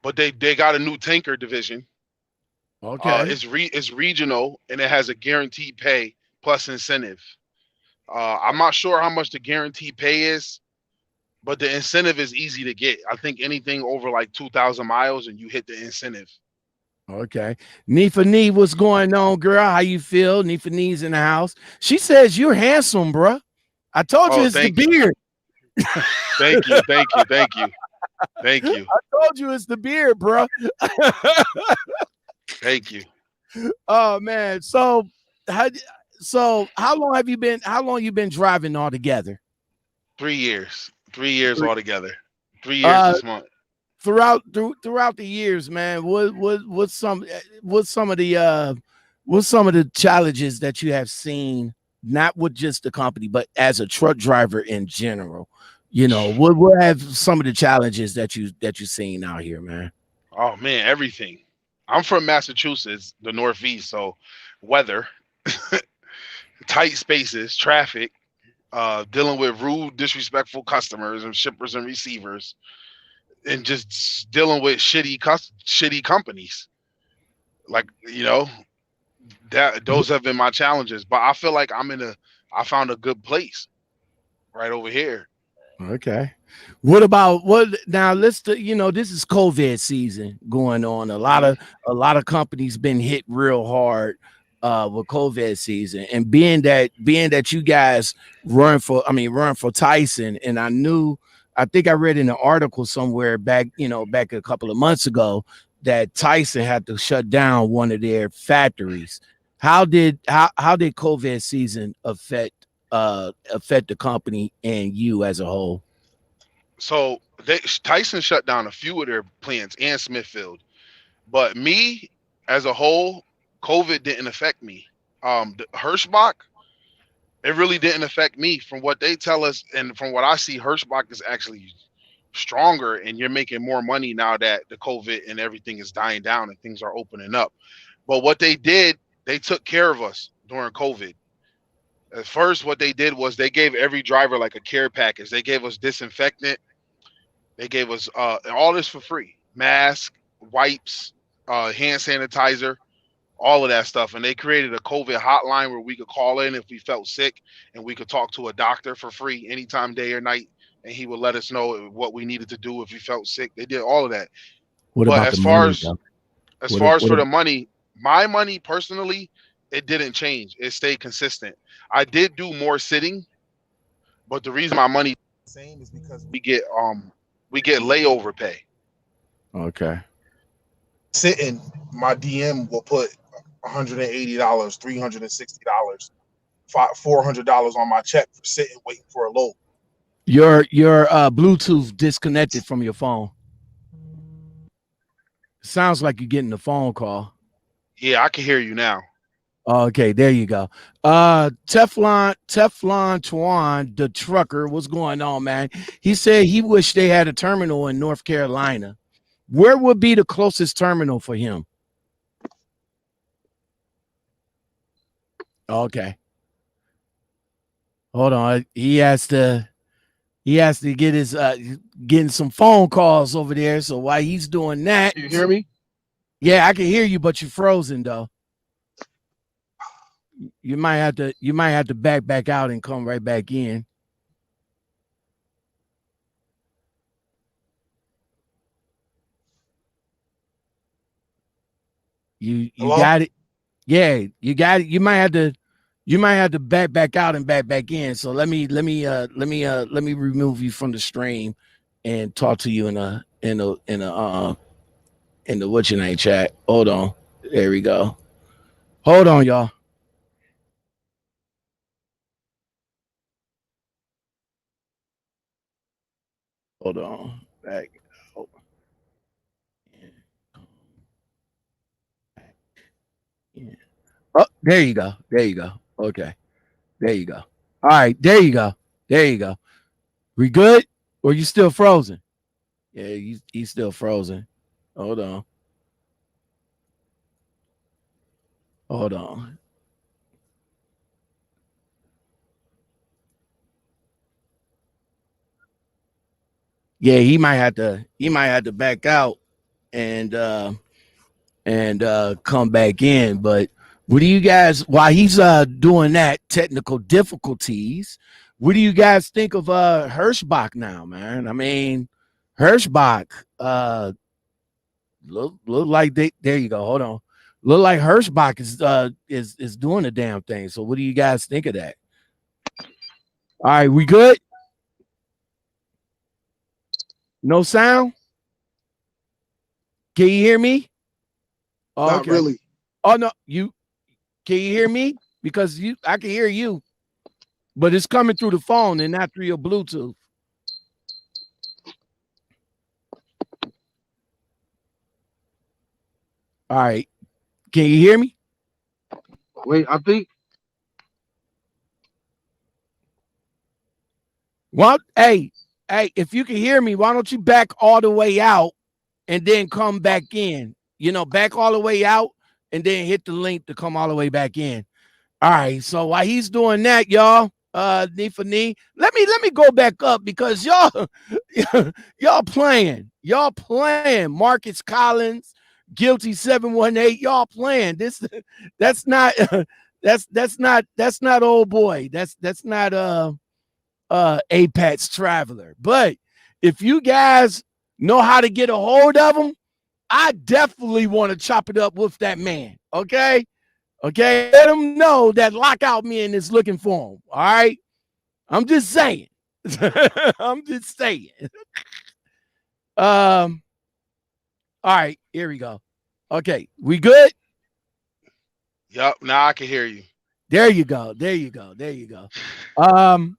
but they got a new tanker division. Okay. It's regional and it has a guaranteed pay plus incentive. I'm not sure how much the guaranteed pay is, but the incentive is easy to get. I think anything over like 2,000 miles and you hit the incentive. Okay. Nifa Nee, what's going on, girl? How you feel? Nifa Nee's in the house. She says you're handsome, bruh. I told you Oh, it's the thank you, beard. thank you, thank you, thank you, thank you, I told you it's the beard, bruh. thank you. Oh man. How how long you been driving altogether? 3 years, 3 years altogether. 3 years Uh this month. throughout the years, man, what's some of the what's some of the challenges that you have seen, not with just the company, but as a truck driver in general? What have some of the challenges that you seen out here, man? Oh man, everything. I'm from Massachusetts, the Northeast, so weather, tight spaces, traffic, dealing with rude, disrespectful customers and shippers and receivers. and just dealing with shitty companies. Like, that those have been my challenges. But I feel like I found a good place right over here. Okay. What about what now? Let's this is COVID season going on. A lot of companies been hit real hard with COVID season. And being that you guys run for Tyson, and I think I read in an article somewhere back a couple of months ago that Tyson had to shut down one of their factories. How did COVID season affect the company and you as a whole? So Tyson shut down a few of their plants and Smithfield, but me as a whole, COVID didn't affect me. The Hirschbach, it really didn't affect me. From what they tell us and from what I see, Hirschbach is actually stronger, and you're making more money now that the COVID and everything is dying down and things are opening up. But what they did, they took care of us during COVID. At first, what they did was they gave every driver like a care package. They gave us disinfectant. They gave us all this for free: mask, wipes, hand sanitizer, all of that stuff. And they created a COVID hotline where we could call in if we felt sick, and we could talk to a doctor for free anytime, day or night, and he would let us know what we needed to do if we felt sick. They did all of that. What But about the money, though? as What, far as what, for the money, my money personally, it didn't change. It stayed consistent. I did do more sitting, but the reason my money the same is because we get layover pay. okay. Sitting, my DM will put $180, $360, $400 on my check for sitting waiting for a load. Your Bluetooth disconnected from your phone. Sounds like you're getting a phone call. Yeah, I can hear you now. Okay, there you go. Teflon Twan, the trucker, what's going on, man? He said he wished they had a terminal in North Carolina. Where would be the closest terminal for him? Okay. Hold on. He has to get his getting some phone calls over there. So while he's doing that, You hear me? yeah, I can hear you, but you're frozen though. You might have to back out and come right back in. You Hello? got it. Yeah, you got it. You might have to back out and back in. So let me remove you from the stream and talk to you in the what's your name chat. Hold on. There we go. Hold on, y'all. Hold on. Back. Oh. Yeah. Oh, there you go. There you go. Okay. There you go. All right. There you go. There you go. We good? Or you still frozen? Yeah, he's still frozen. Hold on. Hold on. Yeah, he might have to back out and come back in. But what do you guys, while he's doing that, technical difficulties, what do you guys think of Hirschbach now, man? I mean, Hirschbach look like there you go. Hold on. Look like Hirschbach is doing the damn thing. So what do you guys think of that? All right, we good? No sound? Can you hear me? Oh, Not okay. really. Oh no, can you hear me? Because I can hear you, but it's coming through the phone and not through your Bluetooth. All right. Can you hear me? Wait, I think. Well, hey, if you can hear me, why don't you back all the way out and then come back in? Back all the way out and then hit the link to come all the way back in. All right. So while he's doing that, y'all, knee for knee, let me go back up because y'all y'all playing. Y'all playing. Marcus Collins, Guilty 718. Y'all playing. That's not that's not old boy. That's not Apex Traveler. But if you guys know how to get a hold of him, I definitely want to chop it up with that man. Okay? Okay. Let him know that Lockout Men is looking for him. All right. I'm just saying. I'm just saying. Um, all right, here we go. Okay, we good? Yup. Now I can hear you. There you go. There you go. There you go. Um,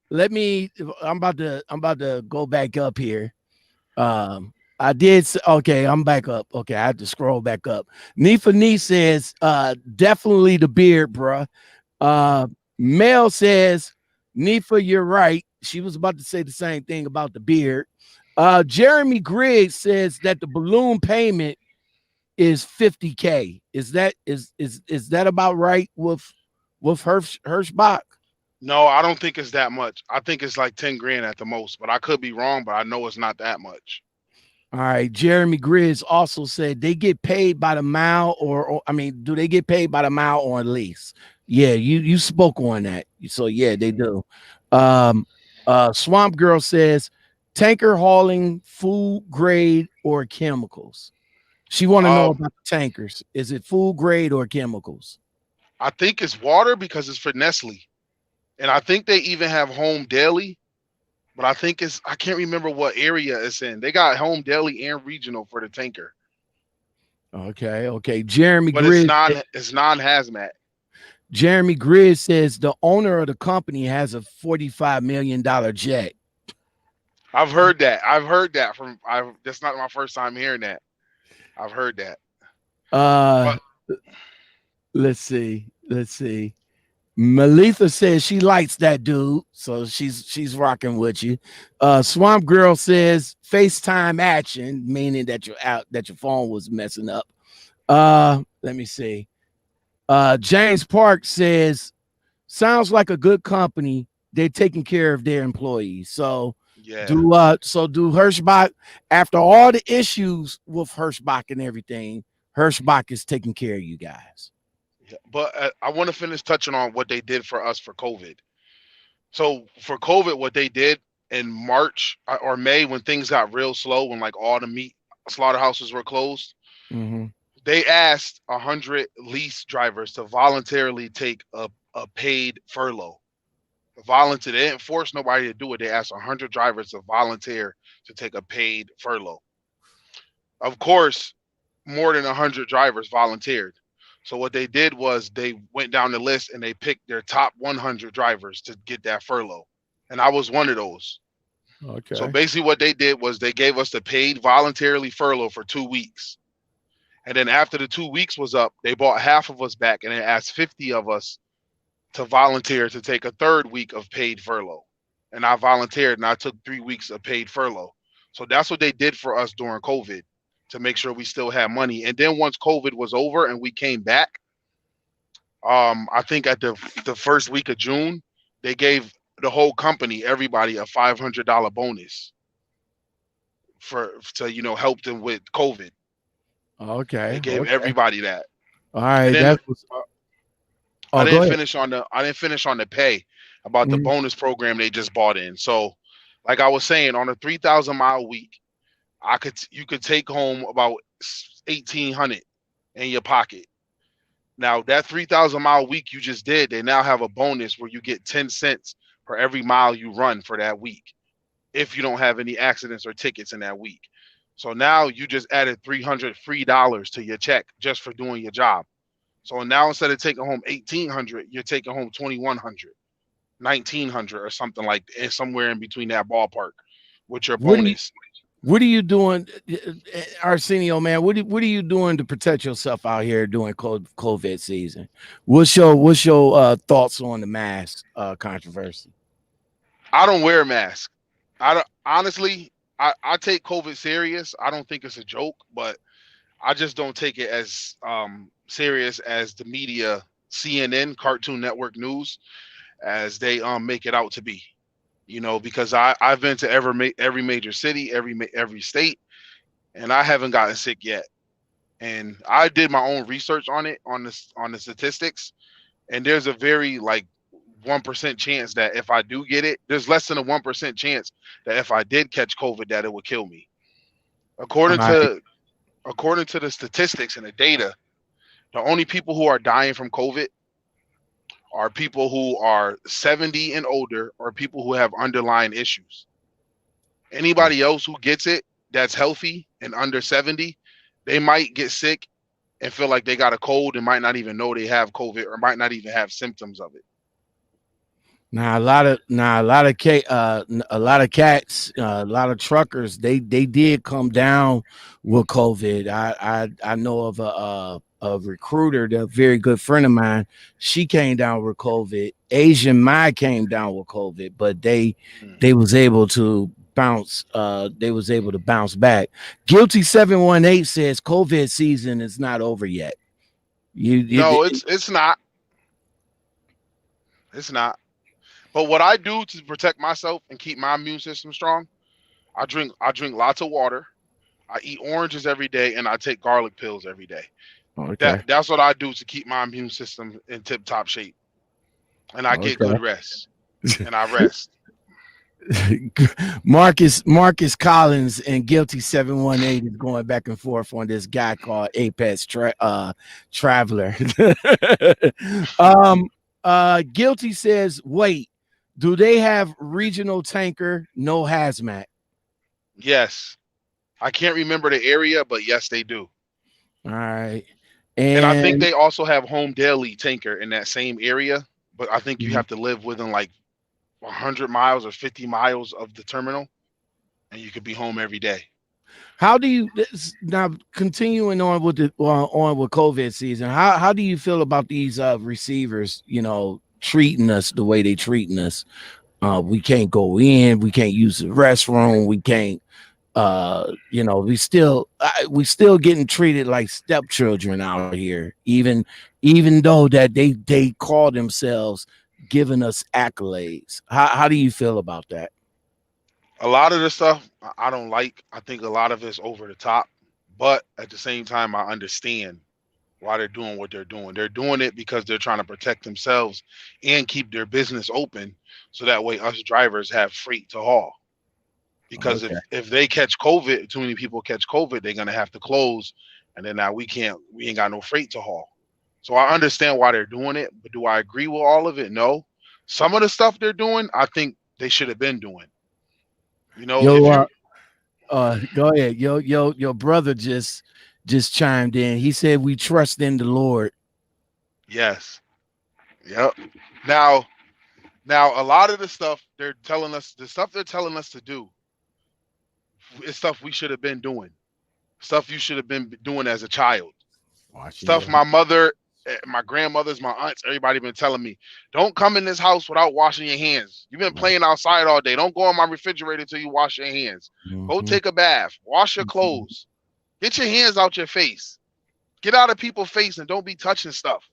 let me I'm about to go back up here. Okay, I'm back up. Okay, I have to scroll back up. Nifa Nee says, definitely the beard, bruh. Uh Mel says, Nifa, you're right. She was about to say the same thing about the beard. Jeremy Griggs says that the balloon payment is 50K. Is that about right with Hirschbach? No, I don't think it's that much. I think it's like 10 grand at the most, but I could be wrong, but I know it's not that much. All right. Jeremy Griggs also said they get paid by the mile, or I mean, do they get paid by the mile or lease? Yeah, you spoke on that. So yeah, they do. Um, Swamp Girl says tanker hauling food grade or chemicals. She want to know Um, about the tankers. Is it food grade or chemicals? I think it's water because it's for Nestle, and I think they even have home daily. But I think I can't remember what area it's in. They got home daily and regional for the tanker, Okay, okay. Jeremy but it's Grizz non hazmat. Jeremy Grizz says the owner of the company has a $45 million jet. I've heard that. I've heard that from. That's not my first time hearing that. I've heard that. Uh, But let's see. Let's see. Melitha says she likes that dude, so she's rocking with you. Swamp Girl says FaceTime action, meaning that your phone was messing up. Let me see. James Park says sounds like a good company. They're taking care of their employees. yeah, Do Hirschbach, after all the issues with Hirschbach and everything, Hirschbach is taking care of you guys. yeah. But I want to finish touching on what they did for us for COVID. So for COVID, what they did in March or May when things got real slow, when like all the meat slaughterhouses were closed, Mm-hmm. they asked 100 lease drivers to voluntarily take a paid furlough. Volunteer. They didn't force nobody to do it. They asked 100 drivers to volunteer to take a paid furlough. Of course, more than 100 drivers volunteered. So what they did was they went down the list and they picked their top 100 drivers to get that furlough. And I was one of those. So Okay. basically what they did was they gave us the paid voluntarily furlough for 2 weeks. And then after the 2 weeks was up, they bought half of us back and they asked 50 of us to volunteer to take a third week of paid furlough. And I volunteered and I took 3 weeks of paid furlough. So that's what they did for us during COVID to make sure we still had money. And then once COVID was over and we came back, I think at the first week of June, they gave the whole company, everybody, a $500 bonus for to help them with COVID. They Okay. gave Okay. everybody that. All And right. then That was. Oh, go ahead. I didn't finish on the pay about the Mhm. bonus program they just bought in. So, like I was saying, on a 3,000 mile week, you could take home about 1,800 in your pocket. Now that 3,000 mile week you just did, they now have a bonus where you get 10 cents for every mile you run for that week if you don't have any accidents or tickets in that week. So now you just added $300 free to your check just for doing your job. So now instead of taking home 1,800, you're taking home 2,100, 1,900, or something like somewhere in between that ballpark with your What are you bonus. What are you doing, Arsenio, man? What are you doing to protect yourself out here during COVID season? What's your thoughts on the mask controversy? I don't wear a mask. I don't honestly. I take COVID serious. I don't think it's a joke, but I just don't take it as serious as the media, CNN, Cartoon Network News, as they make it out to be. You know, because I've been to every major city, every state, and I haven't gotten sick yet. And I did my own research on it on the statistics, and there's a very like 1% chance that if I do get it, there's less than a 1% chance that if I did catch COVID that it would kill me. All According right. to according to the statistics and the data, the only people who are dying from COVID are people who are 70 and older or people who have underlying issues. Anybody else who gets it that's healthy and under 70, they might get sick and feel like they got a cold and might not even know they have COVID or might not even have symptoms of it. Now a lot of cats, a lot of truckers, they did come down with COVID. I know of a recruiter, a very good friend of mine. She came down with COVID. Asian Mai came down with COVID, but they was able to bounce. They was able to bounce back. Guilty 718 says COVID season is not over yet. No, it's not. It's not. But what I do to protect myself and keep my immune system strong, I drink lots of water. I eat oranges every day and I take garlic pills every day. Okay. That's what I do to keep my immune system in tip top shape. And I get Okay. good rest. And I rest. Marcus Collins and Guilty 718 is going back and forth on this guy called Apex Traveler. Guilty says, wait, do they have regional tanker, no hazmat? Yes. I can't remember the area, but yes, they do. All right. And I think And they also have home daily tanker in that same area, but I think you have to live within like 100 miles or 50 miles of the terminal, and you could be home every day. how do you now continuing on with the on with COVID season? How do you feel about these receivers? You know, treating us the way they treating us. We can't go in. We can't use the restroom. We can't. You know, we still getting treated like stepchildren out here. Even though that they call themselves giving us accolades. How do you feel about that? A lot of the stuff I don't like. I think a lot of it's over the top, but at the same time, I understand why they're doing what they're doing. They're doing it because they're trying to protect themselves and keep their business open, so that way us drivers have freight to haul. Because Okay. if they catch COVID, too many people catch COVID, they're gonna have to close, and then now we ain't got no freight to haul. So I understand why they're doing it, but do I agree with all of it? No. Some of the stuff they're doing, I think they should have been doing. You know, if Yo, you go ahead. Your brother just chimed in. He said we trust in the Lord. yes, yep. Now, now a lot of the stuff they're telling us, the stuff they're telling us to do, is stuff we should have been doing. Stuff you should have been doing as a child. Washing Stuff your my mother, my grandmothers, my aunts, everybody been telling me, don't come in this house without washing your hands. You've been playing outside all day. Don't go in my refrigerator till you wash your hands. Go Mhm. take a bath. Wash your clothes. Get your hands out your face. Get out of people's face and don't be touching stuff.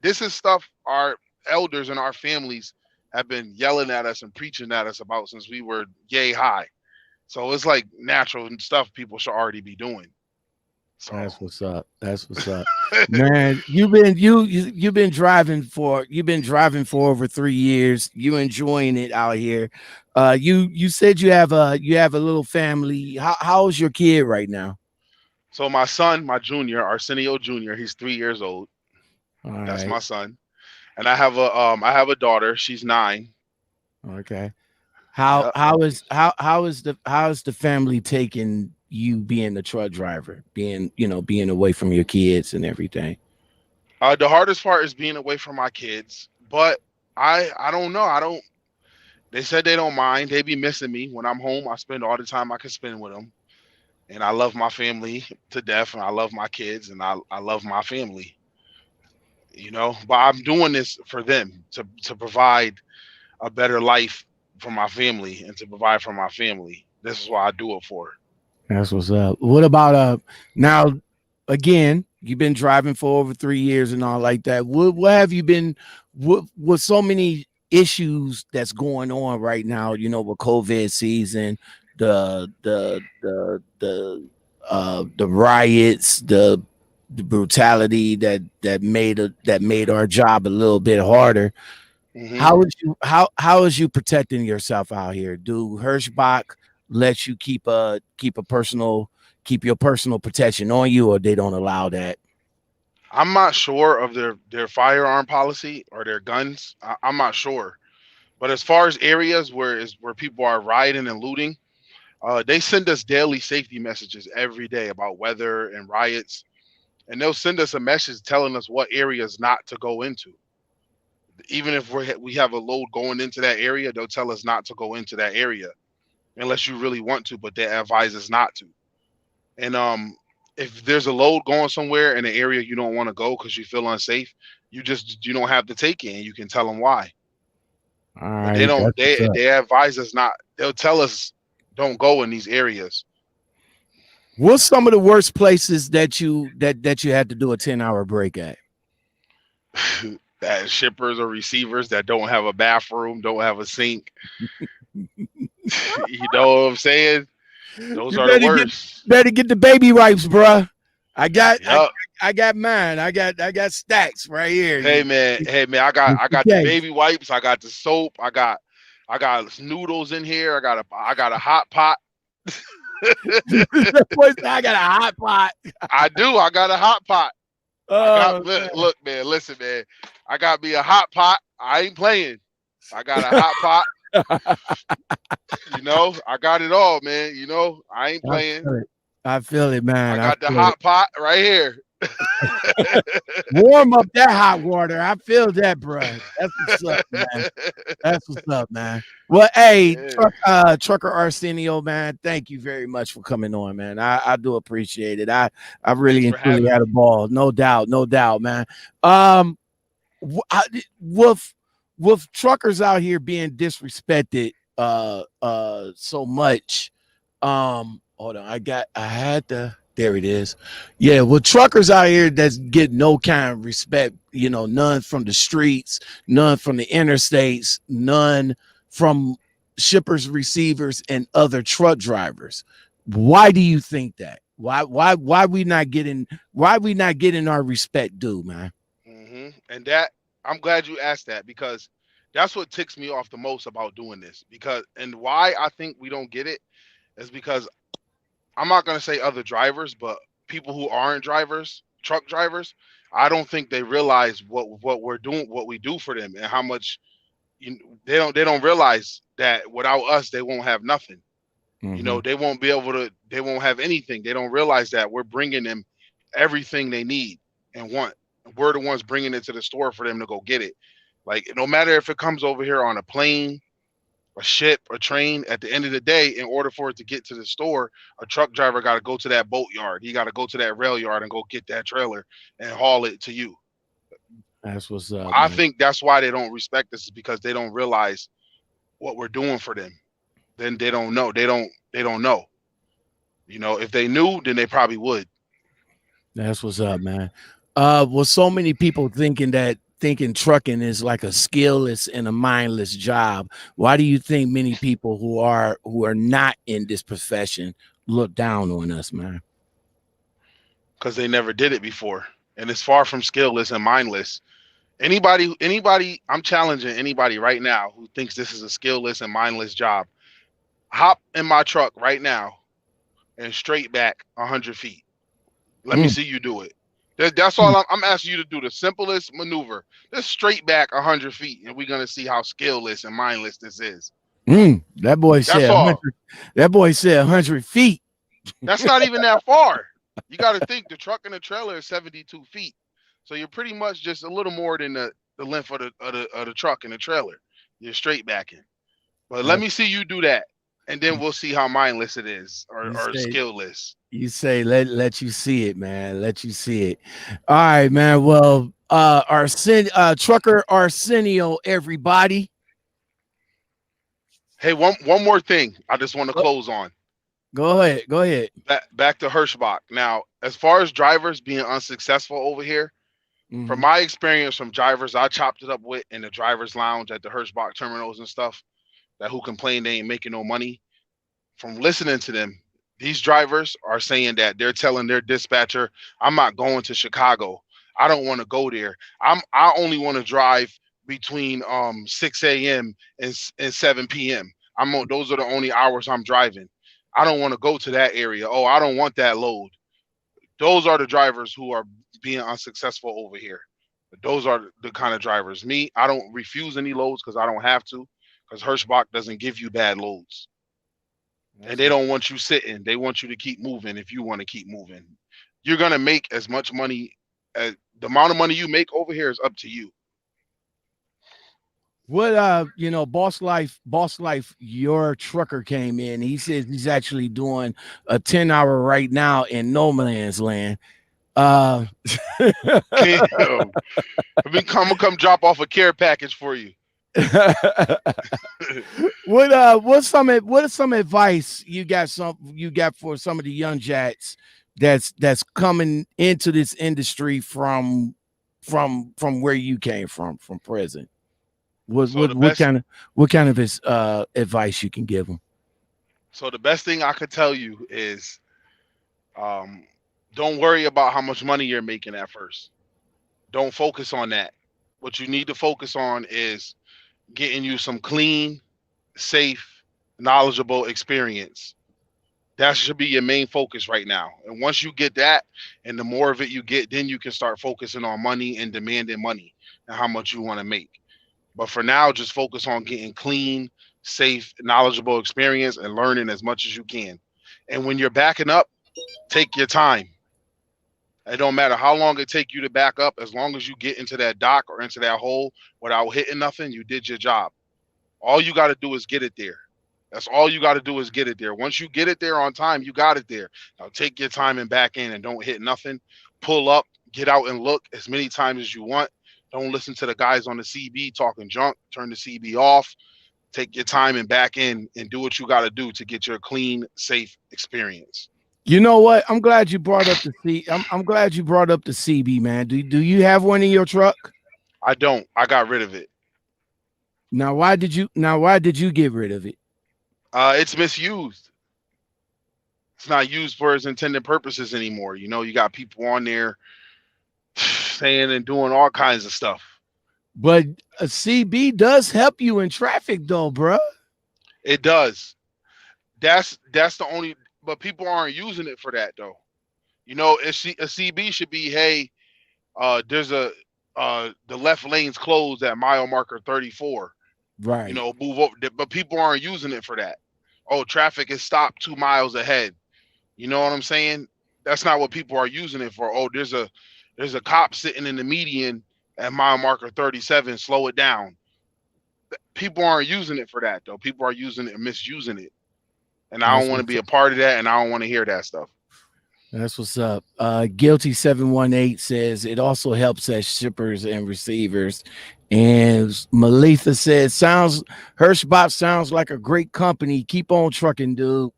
This is stuff our elders and our families have been yelling at us and preaching at us about since we were yay high. So it's like natural and stuff people should already be doing. So That's what's up. That's what's up, man. You've been driving for over 3 years. You enjoying it out here. You said you have a little family. How's your kid right now? so my son, my junior, Arsenio Jr., he's 3 years old. All That's right. my son. And I have a daughter. She's 9. Okay. Yeah. How is the family taking you being the truck driver, being away from your kids and everything? The hardest part is being away from my kids, but I don't know. I don't. They said they don't mind. They be missing me when I'm home. I spend all the time I can spend with them, and I love my family to death, and I love my kids, and I love my family. You know, but I'm doing this for them to provide a better life for my family and to provide for my family. This is why I do it for. That's what's up. What about now again, you've been driving for over 3 years and all like that. What have you been with so many issues that's going on right now, with COVID season, the riots, the brutality that made our job a little bit harder. Hmm. How is you protecting yourself out here? Do Hirschbach let you keep your personal protection on you, or they don't allow that? I'm not sure of their firearm policy or their guns. I'm not sure. But as far as areas where people are rioting and looting, they send us daily safety messages every day about weather and riots, and they'll send us a message telling us what areas not to go into. Even if we have a load going into that area, they'll tell us not to go into that area unless you really want to, but they advise us not to. And if there's a load going somewhere in an area you don't want to go because you feel unsafe, you don't have to take it, and you can tell them why. All But they right, don't. that's what's up. They advise us not. They'll tell us don't go in these areas. What's some of the worst places that you had to do a 10-hour break at? That shippers or receivers that don't have a bathroom, don't have a sink. You know what I'm saying? Those You are the worst. better get the baby wipes, bruh. I got I, Yep. I got mine. I got stacks right here. Hey man, I got the Okay. baby wipes. I got the soap. I got noodles in here. I got a hot pot. I got a hot pot. I do. I got a hot pot. Oh Look, man. Listen, man. I got me a hot pot. I ain't playing. I got a hot pot. I got it all, man. I ain't I playing. feel it. I feel it, I man. I got the feel it. hot pot right here. Warm up that hot water. I feel that, bro. That's what's up, man. That's what's up, man. Well, hey, Yeah. Trucker Arsenio, man, thank you very much for coming on, man. I do appreciate it. I Thanks really and for truly having had a me. ball. No doubt, no doubt, man. Um, with truckers out here being disrespected so much. Hold on, I had to. There it is. Yeah, well, truckers out here that's get no kind of respect, none from the streets, none from the interstates, none from shippers, receivers, and other truck drivers. Why do you think that? Why we not getting our respect due, man? And that I'm glad you asked that because that's what ticks me off the most about doing this. And why I think we don't get it is because I'm not gonna say other drivers, but people who aren't drivers, truck drivers, I don't think they realize what we're doing, what we do for them, and how much they don't realize that without us they won't have nothing. Mm-hmm. They won't be able to. They won't have anything. They don't realize that we're bringing them everything they need and want. We're the ones bringing it to the store for them to go get it. Like no matter if it comes over here on a plane, a ship, a train, at the end of the day, in order for it to get to the store, a truck driver got to go to that boat yard. He got to go to that rail yard and go get that trailer and haul it to you. That's what's up, I man. think that's why they don't respect us is because they don't realize what we're doing for them. Then they don't know. They don't know. If they knew, then they probably would. That's what's up, man. With so many people thinking trucking is like a skillless and a mindless job, why do you think many people who are not in this profession look down on us, man? Because they never did it before. And it's far from skillless and mindless. Anybody, I'm challenging anybody right now who thinks this is a skillless and mindless job. Hop in my truck right now and straight back 100 feet. Let me Mm, see you do it. That's mm, all I'm asking you to do. The simplest maneuver. Just straight back 100 feet, and we're gonna see how skillless and mindless this is. That boy That's said all. 100. That boy said 100 feet. That's not even that far. You got to think the truck and the trailer is 72 feet, so you're pretty much just a little more than the length of the truck and the trailer. You're straight backing. But let That me see you do that, and then we'll see how mindless it is you or say skillless. you say let you see it, man. Let you see it. All right, man. Well, trucker Arsenio, everybody. Hey, one more thing. I just want to close on. Go ahead. Go ahead. Back to Hirschbach. Now, as far as drivers being unsuccessful over here, From my experience from drivers I chopped it up with in the driver's lounge at the Hirschbach terminals and stuff, that who complain they ain't making no money, from listening to them, these drivers are saying that they're telling their dispatcher, I'm not going to Chicago. I don't want to go there. I only want to drive between 6 a.m. and 7 p.m. Those are the only hours I'm driving. I don't want to go to that area. Oh, I don't want that load. Those are the drivers who are being unsuccessful over here. Those are the kind of drivers. Me, I don't refuse any loads because I don't have to, because Hirschbach doesn't give you bad loads. And they don't want you sitting. They want you to keep moving if you want to keep moving. You're going to make as much money as the amount of money you make over here is up to you. What Boss Life, your trucker came in. He says he's actually doing a 10-hour right now in no man's land. Come come drop off a care package for you. What are some advice you got for some of the young jacks that's coming into this industry from where you came from present? What kind of advice you can give them? So the best thing I could tell you is don't worry about how much money you're making at first. Don't focus on that. What you need to focus on is getting you some clean, safe, knowledgeable experience. That should be your main focus right now. And once you get that, and the more of it you get, then you can start focusing on money and demanding money and how much you want to make. But for now, just focus on getting clean, safe, knowledgeable experience and learning as much as you can. And when you're backing up, take your time. It don't matter how long it take you to back up. As long as you get into that dock or into that hole without hitting nothing, you did your job. All you got to do is get it there. That's all you got to do is get it there. Once you get it there on time, you got it there. Now take your time and back in and don't hit nothing. Pull up, get out and look as many times as you want. Don't listen to the guys on the CB talking junk. Turn the CB off. Take your time and back in and do what you got to do to get your clean, safe experience. You know what? I'm glad you brought up I'm glad you brought up the CB, man. Do you have one in your truck? I don't. I got rid of it. Now why did you get rid of it? It's misused. It's not used for its intended purposes anymore. You know, you got people on there saying and doing all kinds of stuff. But a CB does help you in traffic, though, bro. It does. That's the only. But people aren't using it for that, though. You know, a CB should be, hey, there's the left lane's closed at mile marker 34. Right. You know, move over. But people aren't using it for that. Oh, traffic is stopped 2 miles ahead. You know what I'm saying? That's not what people are using it for. Oh, there's a cop sitting in the median at mile marker 37. Slow it down. People aren't using it for that, though. People are using it and misusing it. And I don't want to be a part of that, and I don't want to hear that stuff. That's what's up. Guilty 718 says it also helps as shippers and receivers. And Malitha says, Hirschbach sounds like a great company. Keep on trucking, dude.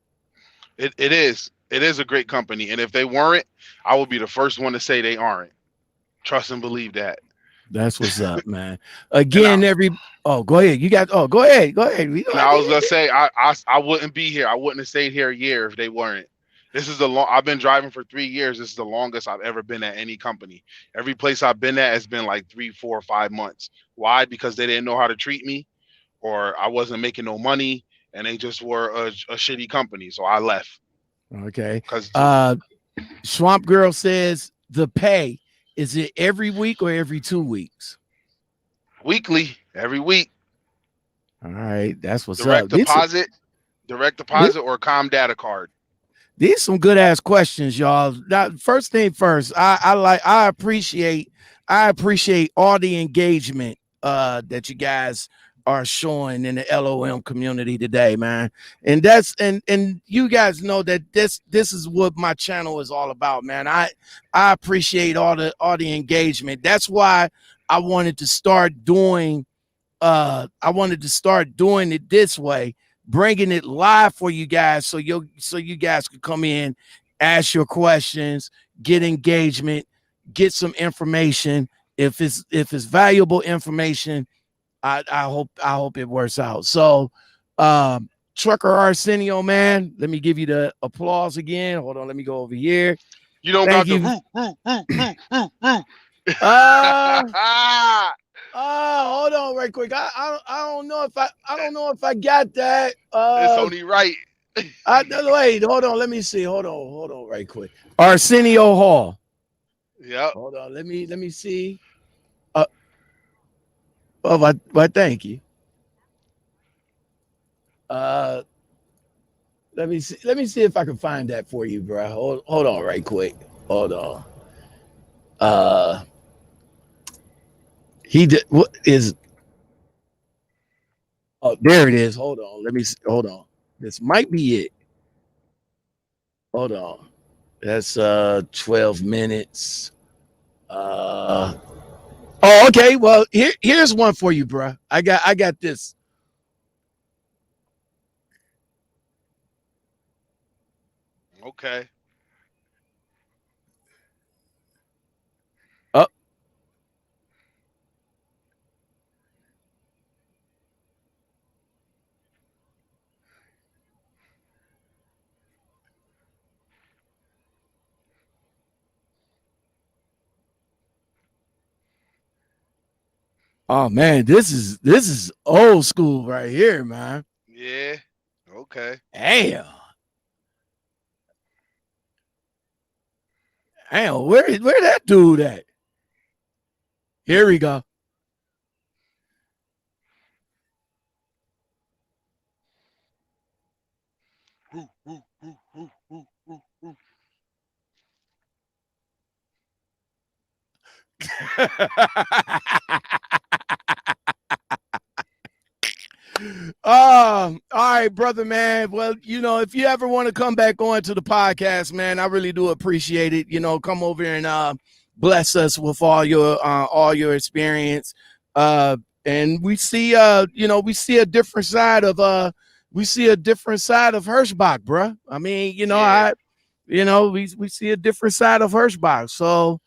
It is. It is a great company. And if they weren't, I would be the first one to say they aren't. Trust and believe that. That's what's up, man. Again, go ahead. Go ahead. I was gonna say I wouldn't be here. I wouldn't have stayed here a year if they weren't. This is I've been driving for 3 years. This is the longest I've ever been at any company. Every place I've been at has been like 3, 4, 5 months. Why? Because they didn't know how to treat me, or I wasn't making no money, and they just were a shitty company. So I left. Okay. Swamp Girl says the pay. Is it every week or every 2 weeks? Weekly, every week. All right, that's what's direct up. Deposit or Com Data card. These some good ass questions, y'all. Now, first thing first, I appreciate all the engagement that you guys are showing in the LOM community today, man. And and you guys know that this is what my channel is all about, man. I appreciate all the engagement. That's why I wanted to start doing it this way, bringing it live for you guys, so you guys could come in, ask your questions, get engagement, get some information, if it's valuable information, I hope it works out. So Trucker Arsenio, man, let me give you the applause again. Hold on, let me go over here. You don't Thank got you. the Hold on right quick. I don't know if I got that. It's only right. Wait, hold on. Let me see. Hold on right quick. Arsenio Hall. Yep. Hold on. Let me see. But thank you. Let me see. Let me see if I can find that for you, bro. Hold on right quick. Hold on. He did what is oh there it is. Hold on. Let me see. Hold on. This might be it. Hold on. That's 12 minutes. Oh, okay. Well, here's one for you, bro. I got this. Okay. Oh, oh man, this is old school right here, man. Yeah. Okay. Damn. Damn, where that dude at? Here we go. All right, brother, man. Well, if you ever want to come back on to the podcast, man, I really do appreciate it. Come over and bless us with all your experience. And we see we see a different side of Hirschbach, bro. I mean, Yeah. we see a different side of Hirschbach. So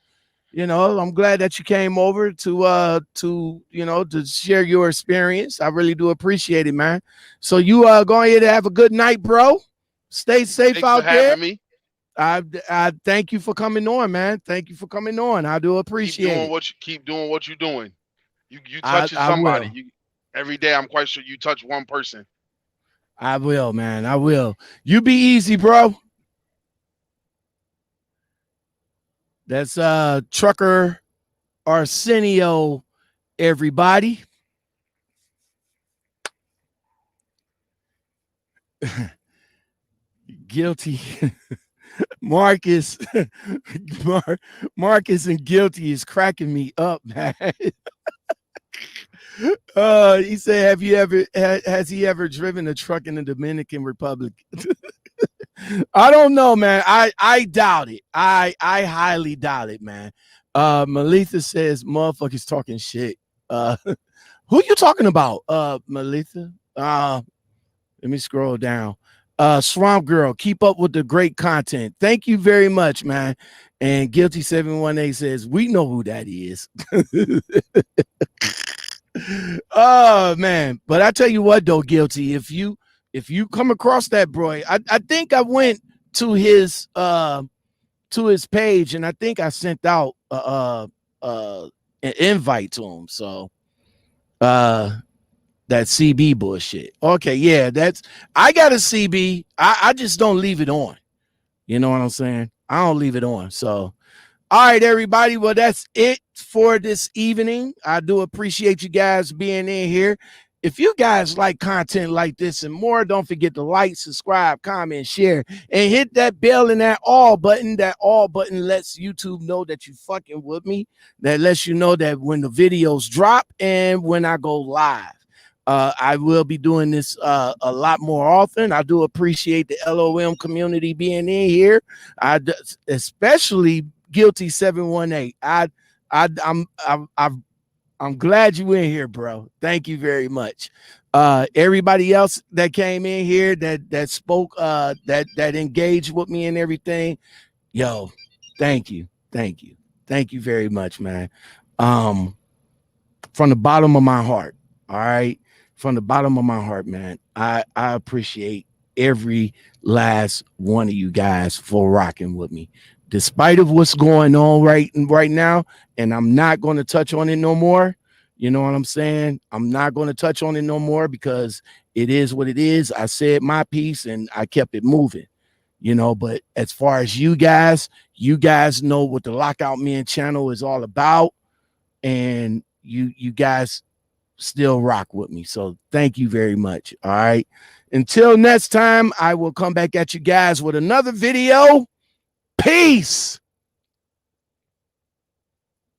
I'm glad that you came over to share your experience. I really do appreciate it, man. So you go ahead and have a good night, bro. Stay safe Thanks for out there. having me. I thank you for coming on, man. Thank you for coming on. I do appreciate it. Keep doing what you're doing. You I touching I somebody. will. You every day. I'm quite sure you touch one person. I will, man. I will. You be easy, bro. That's Trucker Arsenio, everybody. Guilty. Marcus, Marcus and Guilty is cracking me up, man. He said, has he ever driven a truck in the Dominican Republic? I don't know, man. I doubt it. I highly doubt it, man. Melissa says, motherfuckers talking shit. Who you talking about? Melissa? Let me scroll down. Swamp Girl, keep up with the great content. Thank you very much, man. And Guilty 718 says, we know who that is. Oh man. But I tell you what though, Guilty, if you come across that boy, I think I went to his page and I think I sent out an invite to him. So that CB bullshit. Okay, yeah, I got a CB. I just don't leave it on. You know what I'm saying? I don't leave it on. So, all right, everybody. Well, that's it for this evening. I do appreciate you guys being in here. If you guys like content like this and more, don't forget to like, subscribe, comment, share, and hit that bell and that all button. That all button lets YouTube know that you fucking with me. That lets you know that when the videos drop and when I go live. I will be doing this a lot more often. I do appreciate the LOM community being in here. Especially Guilty 718. I'm glad you in here, bro. Thank you very much. Everybody else that came in here that spoke, that engaged with me and everything. Yo, thank you. Thank you very much, man. From the bottom of my heart. All right. From the bottom of my heart, man. I appreciate every last one of you guys for rocking with me. Despite of what's going on right now, and I'm not going to touch on it no more. You know what I'm saying? I'm not going to touch on it no more because it is what it is. I said my piece and I kept it moving. You know, but as far as you guys know what the Lockoutmen channel is all about, and you guys still rock with me. So thank you very much. All right. Until next time, I will come back at you guys with another video. Peace.